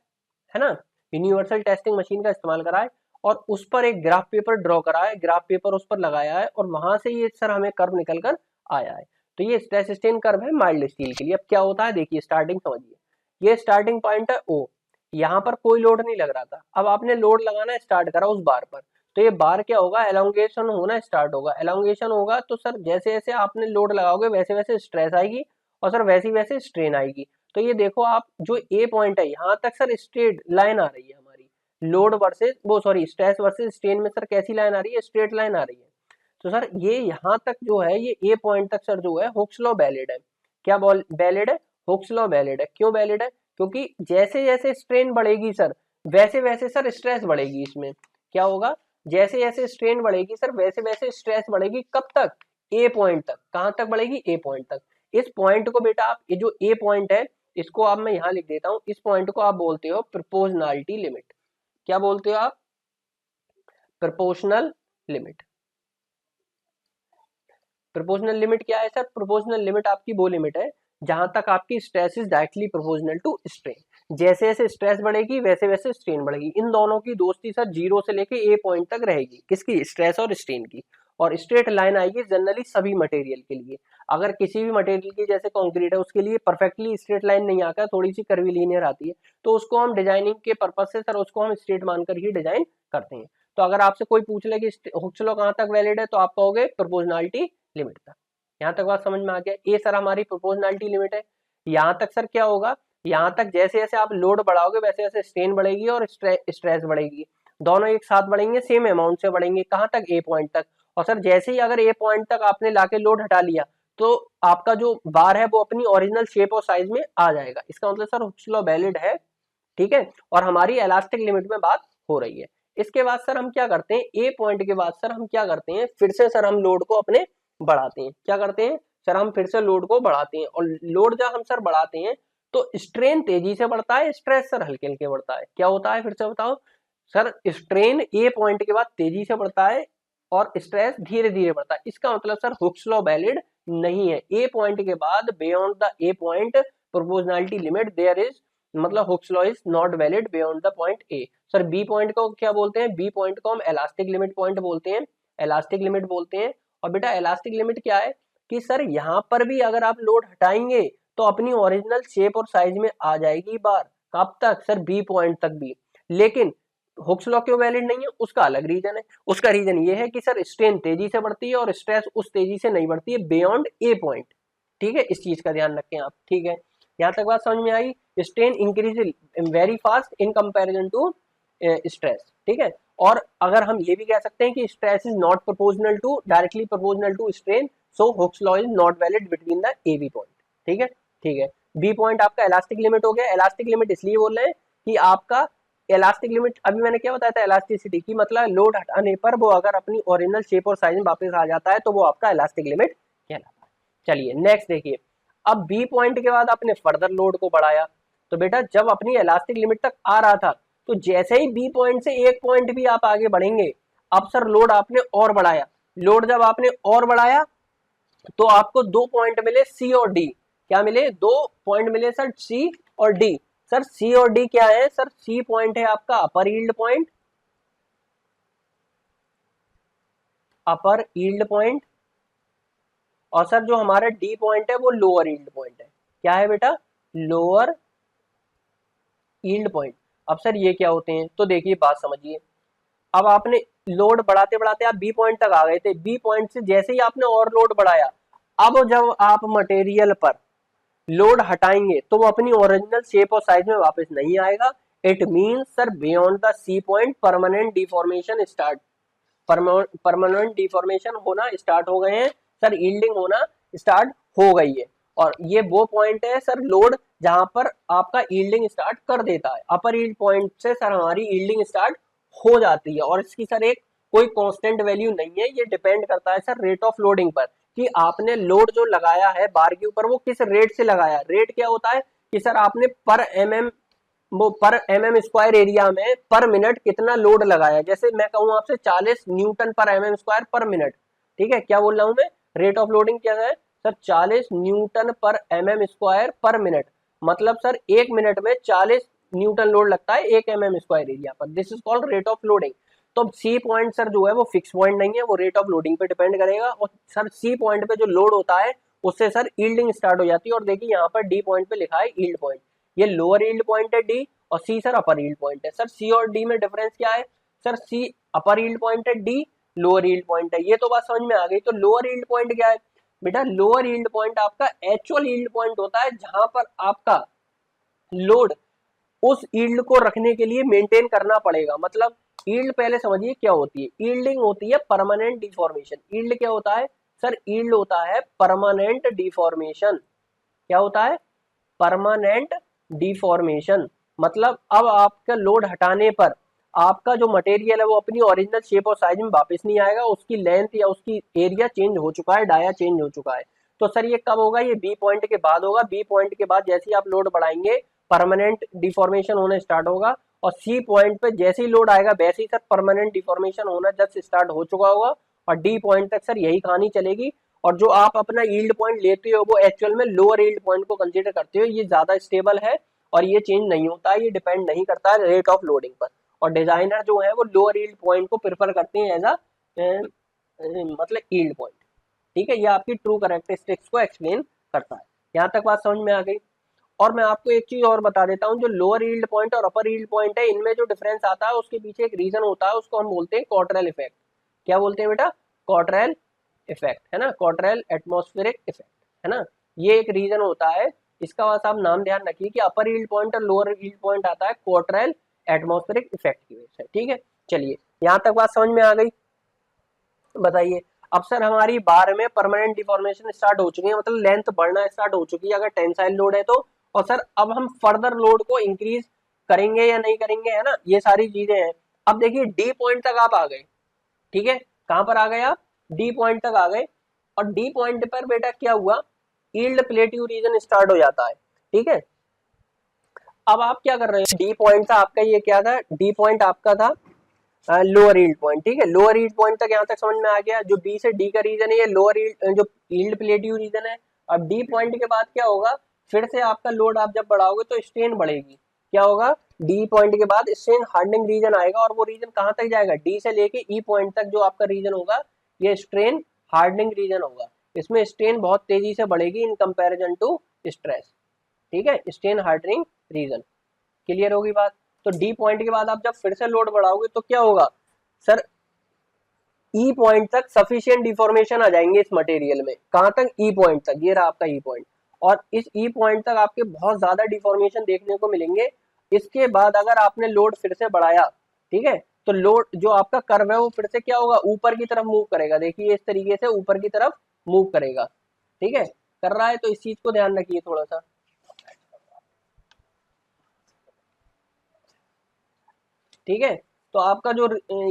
ना, यूनिवर्सल टेस्टिंग मशीन का इस्तेमाल करा है, और उस पर एक ग्राफ पेपर ड्रॉ करा है, ग्राफ पेपर उस पर लगाया है, और वहां से ये सर हमें कर्व निकल कर आया है। तो ये स्ट्रेस स्ट्रेन कर्व है माइल्ड स्टील के लिए। अब क्या होता है देखिए, स्टार्टिंग समझिए, ये स्टार्टिंग पॉइंट है ओ, यहाँ पर कोई लोड नहीं लग रहा था, अब आपने लोड लगाना स्टार्ट करा उस बार पर, तो ये बार क्या होगा, एलोंगेशन होना स्टार्ट होगा। एलोंगेशन होगा तो सर जैसे जैसे आपने लोड लगाओगे वैसे वैसे स्ट्रेस आएगी, और सर वैसी वैसे स्ट्रेन आएगी। तो ये देखो आप, जो ए पॉइंट है यहाँ तक सर स्ट्रेट लाइन आ रही है हमारी, लोड वर्सेस वो सॉरी स्ट्रेस वर्सेस स्ट्रेन में सर कैसी लाइन आ रही है, स्ट्रेट लाइन आ रही है। तो सर ये यहाँ तक जो है, ये ए पॉइंट तक सर जो है हुक्स लॉ वैलिड है। क्या वैलिड है, हुक्स लॉ वैलिड है। क्यों वैलिड है, क्योंकि जैसे जैसे स्ट्रेन बढ़ेगी सर वैसे वैसे सर स्ट्रेस बढ़ेगी। इसमें क्या होगा, जैसे जैसे स्ट्रेन बढ़ेगी सर वैसे वैसे स्ट्रेस बढ़ेगी। कब तक, ए पॉइंट तक। कहाँ तक बढ़ेगी, ए पॉइंट तक। इस पॉइंट को बेटा आप, ये जो ए पॉइंट है इसको आप, मैं यहाँ लिख देता हूँ, इस पॉइंट को आप बोलते हो प्रोपोर्शनैलिटी लिमिट। क्या बोलते हो आप, प्रोपोर्शनल लिमिट। प्रोपोर्शनल लिमिट क्या है सर, प्रोपोर्शनल लिमिट आपकी वो लिमिट है जहां तक आपकी stress is directly proportional to strain. जैसे जैसे स्ट्रेस बढ़ेगी वैसे वैसे स्ट्रेन बढ़ेगी। इन दोनों की दोस्ती सर जीरो से लेके ए पॉइंट तक रहेगी, किसकी, स्ट्रेस और स्ट्रेन की। और स्ट्रेट लाइन आएगी जनरली सभी मटेरियल के लिए। अगर किसी भी मटेरियल की, जैसे कंक्रीट है, उसके लिए परफेक्टली स्ट्रेट लाइन नहीं आता, थोड़ी सी कर्वीलिनियर आती है, तो उसको हम डिजाइनिंग के पर्पज से सर उसको हम स्ट्रेट मानकर ही डिजाइन करते हैं। तो अगर आपसे कोई पूछ ले कि हुक्स लॉ कहाँ तक वैलिड है, तो आप कहोगे प्रोपोर्शनैलिटी लिमिट तक। यहाँ तक बात समझ में आ गया, ये सर हमारी प्रोपोर्शनैलिटी लिमिट है। यहाँ तक सर क्या होगा, यहाँ तक जैसे जैसे आप लोड बढ़ाओगे वैसे वैसे स्ट्रेन बढ़ेगी और स्ट्रेस बढ़ेगी, दोनों एक साथ बढ़ेंगे, सेम अमाउंट से बढ़ेंगे। कहाँ तक, ए पॉइंट तक। और सर जैसे ही अगर ए पॉइंट तक आपने लाके लोड हटा लिया तो आपका जो बार है वो अपनी ओरिजिनल शेप और साइज में आ जाएगा। इसका मतलब सर हुक्स लॉ वैलिड है, ठीक है, और हमारी इलास्टिक लिमिट में बात हो रही है। इसके बाद सर हम क्या करते हैं, ए पॉइंट के बाद सर हम क्या करते हैं, फिर से सर हम लोड को अपने बढ़ाते हैं। क्या करते हैं, सर हम फिर से लोड को बढ़ाते हैं, और लोड जब हम सर बढ़ाते हैं तो स्ट्रेन तेजी से बढ़ता है, स्ट्रेस सर हल्के हल्के बढ़ता है। क्या होता है फिर से बताओ सर? स्ट्रेन ए पॉइंट के बाद तेजी से बढ़ता है और स्ट्रेस धीरे धीरे बढ़ता है। इसका मतलब सर हुक्स लॉ वैलिड नहीं है। ए पॉइंट के बाद beyond the A point proportionality limit there is, मतलब Hooke's law is not valid beyond the point A. Sir B point को क्या बोलते हैं? बी पॉइंट को हम इलास्टिक लिमिट पॉइंट बोलते हैं, इलास्टिक लिमिट बोलते हैं। और बेटा इलास्टिक लिमिट क्या है कि सर यहाँ पर भी अगर आप लोड हटाएंगे तो अपनी ओरिजिनल शेप और साइज में आ जाएगी बार। कब तक सर? बी पॉइंट तक भी। लेकिन हुक्स लॉ क्यों वैलिड नहीं है? उसका अलग रीजन है। उसका रीजन ये है कि सर स्ट्रेन तेजी से बढ़ती है और स्ट्रेस उस तेजी से नहीं बढ़ती है बियॉन्ड ए पॉइंट। ठीक है, इस चीज का ध्यान रखें आप। ठीक है, यहाँ तक बात समझ में आई? Strain increase very fast in comparison to stress. ठीक है, और अगर हम ये भी कह सकते हैं कि stress is not proportional to, directly proportional to strain, so Hooke's law is not valid between the A B point. ठीक है, ठीक है। बी पॉइंट आपका इलास्टिक लिमिट हो गया। इलास्टिक लिमिट इसलिए बोल रहे हैं कि आपका इलास्टिक लिमिट, अभी मैंने क्या बताया था इलास्टिसिटी की, मतलब लोड हटाने पर वो अगर अपनी ओरिजिनल शेप और साइज में वापस आ जाता है तो वो आपका इलास्टिक लिमिट कहलाता है। चलिए नेक्स्ट देखिए, अब बी पॉइंट के बाद आपने फर्दर लोड को बढ़ाया, तो बेटा जब अपनी इलास्टिक लिमिट तक आ रहा था तो जैसे ही बी पॉइंट से एक पॉइंट भी आप आगे बढ़ेंगे, अब सर लोड आपने और बढ़ाया। लोड जब आपने और बढ़ाया तो आपको दो पॉइंट मिले सी और डी। क्या मिले? दो पॉइंट मिले सर, सी और डी। सर सी और डी क्या है? सर सी पॉइंट है आपका अपर यील्ड पॉइंट, अपर यील्ड पॉइंट, और सर जो हमारा डी पॉइंट है वो लोअर यील्ड पॉइंट है। क्या है बेटा? Lower yield point. अब सर ये क्या होते हैं? तो देखिए बात समझिए, अब आपने लोड बढ़ाते बढ़ाते आप बी पॉइंट तक आ गए थे, बी पॉइंट से जैसे ही आपने और लोड बढ़ाया, अब जब आप मटेरियल पर लोड हटाएंगे तो वो अपनी ओरिजिनल शेप और साइज में वापस नहीं आएगा। It means sir beyond the C point permanent deformation start, permanent deformation होना स्टार्ट हो गए हैं सर, यील्डिंग होना स्टार्ट हो गई है। और ये वो पॉइंट है सर लोड जहां पर आपका यील्डिंग स्टार्ट कर देता है। अपर यील्ड पॉइंट से सर हमारी यील्डिंग स्टार्ट हो जाती है, और इसकी सर एक कोई कांस्टेंट वैल्यू नहीं है, ये डिपेंड करता है सर रेट ऑफ लोडिंग पर, कि आपने लोड जो लगाया है बार के ऊपर वो किस रेट से लगाया। रेट क्या होता है कि सर आपने पर एमएम, वो पर एमएम स्क्वायर एरिया में पर मिनट कितना लोड लगाया। जैसे मैं कहूँ आपसे 40 न्यूटन पर एमएम स्क्वायर पर मिनट। ठीक है, क्या बोल रहा हूँ मैं? रेट ऑफ लोडिंग क्या है सर? 40 न्यूटन पर एमएम स्क्वायर पर मिनट। मतलब सर एक मिनट में 40 न्यूटन लोड लगता है एक एमएम स्क्वायर एरिया पर। This is called rate of loading. तो सी पॉइंट सर जो है वो फिक्स पॉइंट नहीं है, वो रेट ऑफ लोडिंग पे डिपेंड करेगा। और सर सी पॉइंट पे जो लोड होता है उससे सर यील्डिंग स्टार्ट हो जाती है। और देखिए यहाँ पर डी पॉइंट पे लिखा है यील्ड पॉइंट, ये लोअर यील्ड पॉइंट है डी, और सी सर अपर यील्ड पॉइंट है। सर सी और डी में डिफरेंस क्या है? सर सी अपर यील्ड पॉइंट है, डी लोअर यील्ड पॉइंट है। ये तो बात समझ में आ गई। तो लोअर यील्ड पॉइंट क्या है बेटा? लोअर यील्ड पॉइंट आपका एक्चुअल यील्ड पॉइंट होता है, जहां पर आपका लोड उस यील्ड को रखने के लिए मेंटेन करना पड़ेगा। मतलब यील्ड पहले समझिए क्या होती है। यील्डिंग होती है परमानेंट डिफॉर्मेशन। यील्ड क्या होता है सर? यील्ड होता है परमानेंट डिफॉर्मेशन। क्या होता है? Permanent deformation. मतलब अब आपका लोड हटाने पर आपका जो मटेरियल है वो अपनी ओरिजिनल शेप और साइज में वापस नहीं आएगा, उसकी लेंथ या उसकी एरिया चेंज हो चुका है, डाया चेंज हो चुका है। तो सर ये कब होगा? ये बी पॉइंट के बाद होगा। बी पॉइंट के बाद जैसे ही आप लोड बढ़ाएंगे परमानेंट डिफॉर्मेशन होना स्टार्ट होगा, और सी पॉइंट पे जैसे ही लोड आएगा वैसे ही सर परमानेंट डिफॉर्मेशन होना जस्ट स्टार्ट हो चुका होगा, और डी पॉइंट तक सर यही कहानी चलेगी। और जो आप अपना यील्ड पॉइंट लेते हो वो एक्चुअल में लोअर यील्ड पॉइंट को कंसीडर करते हो, ये ज्यादा स्टेबल है और ये चेंज नहीं होता है, ये डिपेंड नहीं करता है रेट ऑफ लोडिंग पर। और डिजाइनर जो है वो लोअर यील्ड पॉइंट को प्रेफर करते हैं एज अ मतलब यील्ड पॉइंट। ठीक है, ये आपकी ट्रू कैरेक्टरिस्टिक्स को एक्सप्लेन करता है। यहाँ तक बात समझ में आ गई। और मैं आपको एक चीज और बता देता हूँ, जो लोअर यील्ड पॉइंट और अपर यील्ड पॉइंट है इनमें जो डिफरेंस आता है उसके पीछे एक रीजन होता है, उसको हम बोलते हैं क्वार्टरल इफेक्ट। क्या बोलते हैं बेटा? क्वार्टरल इफेक्ट, है ना, क्वार्टरल एटमॉस्फेरिक इफेक्ट, है ना। ये एक रीजन होता है, इसका बस आप नाम ध्यान रखिए कि अपर यील्ड पॉइंट और लोअर यील्ड पॉइंट आता है क्वार्टरल एटमॉस्फेरिक इफेक्ट की वजह से। ठीक है, चलिए यहाँ तक बात समझ में आ गई। बताइए, अब सर हमारी बार में परमानेंट डिफॉर्मेशन स्टार्ट हो चुकी है, मतलब लेंथ बढ़ना स्टार्ट हो चुकी है अगर टेंसाइल लोड है तो। और सर अब हम फर्दर लोड को इंक्रीज करेंगे या नहीं करेंगे, है ना, ये सारी चीजें हैं। अब देखिए डी पॉइंट तक आप आ गए। ठीक है, कहां पर आ गए आप? डी पॉइंट तक आ गए। और डी पॉइंट पर बेटा क्या हुआ, यील्ड प्लेट्यू रीजन स्टार्ट हो जाता है, ठीक है। अब आप क्या कर रहे हो, डी पॉइंट था आपका, ये क्या था, डी पॉइंट आपका था लोअर यील्ड पॉइंट, ठीक है। लोअर यील्ड पॉइंट तक यहाँ तक समझ में आ गया। जो बी से डी का रीजन है ये लोअर यील्ड जो यील्ड प्लेट्यू रीजन है। अब डी पॉइंट के बाद क्या होगा, फिर से आपका लोड आप जब बढ़ाओगे तो स्ट्रेन बढ़ेगी। क्या होगा, डी पॉइंट के बाद स्ट्रेन हार्डनिंग रीजन आएगा, और वो रीजन कहाँ तक जाएगा, डी से लेके ई पॉइंट तक जो आपका रीजन होगा ये स्ट्रेन हार्डनिंग रीजन होगा। इसमें स्ट्रेन बहुत तेजी से बढ़ेगी इन कंपेरिजन टू स्ट्रेस, ठीक है, स्ट्रेन हार्डनिंग रीजन। क्लियर होगी बात। तो डी पॉइंट के बाद आप जब फिर से लोड बढ़ाओगे तो क्या होगा सर, ई पॉइंट तक सफिशिएंट डिफॉर्मेशन आ जाएंगे इस मटेरियल में। कहां तक, ई पॉइंट तक, ये रहा आपका ई पॉइंट। और इस ई पॉइंट तक आपके बहुत ज्यादा डिफॉर्मेशन देखने को मिलेंगे। इसके बाद अगर आपने लोड फिर से बढ़ाया, ठीक है, तो लोड जो आपका कर्व है वो फिर से क्या होगा, ऊपर की तरफ मूव करेगा। देखिए इस तरीके से ऊपर की तरफ मूव करेगा, ठीक है, कर रहा है। तो इस चीज को ध्यान रखिए थोड़ा सा, ठीक है। तो आपका जो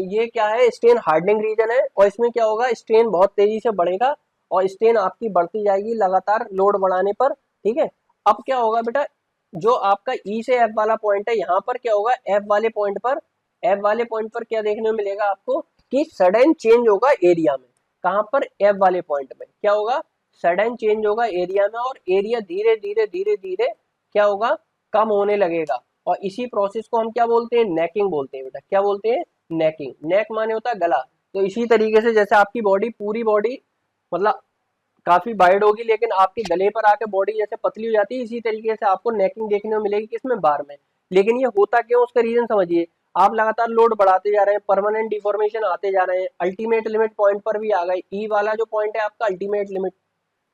ये क्या है, स्ट्रेन हार्डनिंग रीजन है, और इसमें क्या होगा, स्ट्रेन बहुत तेजी से बढ़ेगा और स्ट्रेन आपकी बढ़ती जाएगी लगातार लोड बढ़ाने पर, ठीक है। अब क्या होगा बेटा, जो आपका ई से एफ वाला पॉइंट है, यहाँ पर क्या होगा, एफ वाले पॉइंट पर, एफ वाले पॉइंट पर क्या देखने को मिलेगा आपको कि सडन चेंज होगा एरिया में। कहाँ पर, एफ वाले पॉइंट में क्या होगा, सडन चेंज होगा एरिया में, और एरिया धीरे धीरे धीरे धीरे क्या होगा, कम होने लगेगा। और इसी प्रोसेस को हम क्या बोलते हैं, नेकिंग बोलते हैं बेटा। क्या बोलते हैं, नेकिंग। नेक माने होता है गला। तो इसी तरीके से जैसे आपकी बॉडी, पूरी बॉडी मतलब काफी वाइड होगी, लेकिन आपके गले पर आके बॉडी जैसे पतली हो जाती है, इसी तरीके से आपको नेकिंग देखने को मिलेगी, किसमें, बार में। लेकिन ये होता क्यों, उसका रीजन समझिए। आप लगातार लोड बढ़ाते जा रहे हैं, परमानेंट डिफॉर्मेशन आते जा रहे हैं, अल्टीमेट लिमिट पॉइंट पर भी आ गए। ई वाला जो पॉइंट है आपका अल्टीमेट लिमिट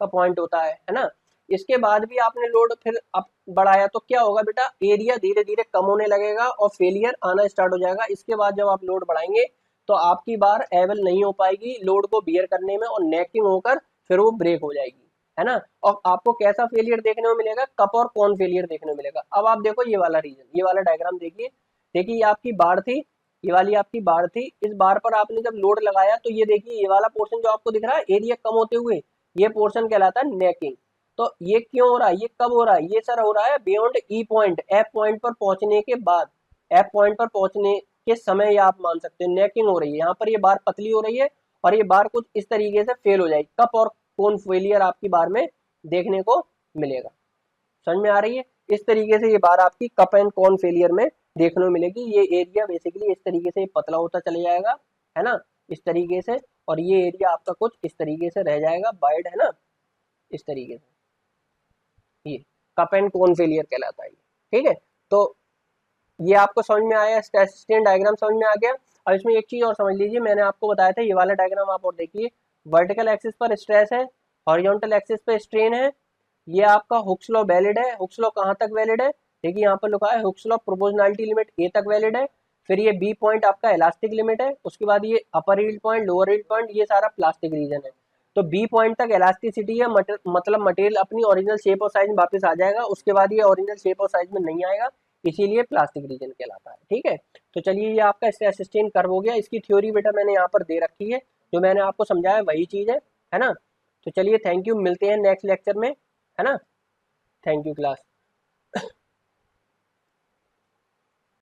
का पॉइंट होता है ना। इसके बाद भी आपने लोड फिर अप बढ़ाया तो क्या होगा बेटा, एरिया धीरे धीरे कम होने लगेगा और फेलियर आना स्टार्ट हो जाएगा। इसके बाद जब आप लोड बढ़ाएंगे तो आपकी बार एबल नहीं हो पाएगी लोड को बियर करने में, और नेकिंग होकर फिर वो ब्रेक हो जाएगी, है ना। और आपको कैसा फेलियर देखने को मिलेगा, कप और कॉन फेलियर देखने को मिलेगा। अब आप देखो ये वाला रीजन, ये वाला डायग्राम देखिए। देखिए ये आपकी बार थी, ये वाली आपकी बार थी। इस बार पर आपने जब लोड लगाया तो ये देखिए, ये वाला पोर्शन जो आपको दिख रहा है एरिया कम होते हुए, ये पोर्शन कहलाता है नेकिंग। तो ये क्यों हो रहा है, ये कब हो रहा है, ये सर हो रहा है बियॉन्ड ई पॉइंट, एफ पॉइंट पर पहुंचने के बाद, एफ पॉइंट पर पहुंचने के समय, या आप मान सकते हैं नेकिंग हो रही है। यहाँ पर ये बार पतली हो रही है और ये बार कुछ इस तरीके से फेल हो जाएगी। कप और कोन फेलियर आपकी बार में देखने को मिलेगा। समझ में आ रही है। इस तरीके से ये बार आपकी कप एंड कॉन फेलियर में देखने को मिलेगी। ये एरिया बेसिकली इस तरीके से पतला होता चले जाएगा, है ना, इस तरीके से। और ये एरिया आपका कुछ इस तरीके से रह जाएगा, वाइड, है ना, इस तरीके से। ये कप एंड कोन फेलियर कहलाता है, ठीक है। तो ये आपको समझ में आया, स्टेसिस्टियन डायग्राम समझ में आ गया। अब इसमें एक चीज और समझ लीजिए, मैंने आपको बताया था ये वाला डायग्राम आप और देखिए। वर्टिकल एक्सिस पर स्ट्रेस है, हॉरिजॉन्टल एक्सिस पे स्ट्रेन है। ये आपका हुक्स लॉ वैलिड है। हुक्स लॉ कहाँ तक वैलिड है, देखिए यहाँ पर लिखा है Hooke's law proportionality limit A तक वैलिड है। फिर ये बी पॉइंट आपका इलास्टिक लिमिट है। उसके बाद ये upper yield point, lower yield point, ये सारा प्लास्टिक रीजन है। तो बी पॉइंट तक इलास्टिसिटी है, मतलब मटेरियल अपनी ओरिजिनल शेप और साइज में वापस आ जाएगा। उसके बाद ये ओरिजिनल शेप और साइज में नहीं आएगा, इसीलिए प्लास्टिक रीजन कहलाता है, ठीक है। तो चलिए ये आपका स्टेसिस्टियन कर्व हो गया। इसकी थ्योरी बेटा मैंने यहाँ पर दे रखी है, जो मैंने आपको समझाया वही चीज है ना। तो चलिए थैंक यू, मिलते हैं नेक्स्ट लेक्चर में, है ना। Thank you class.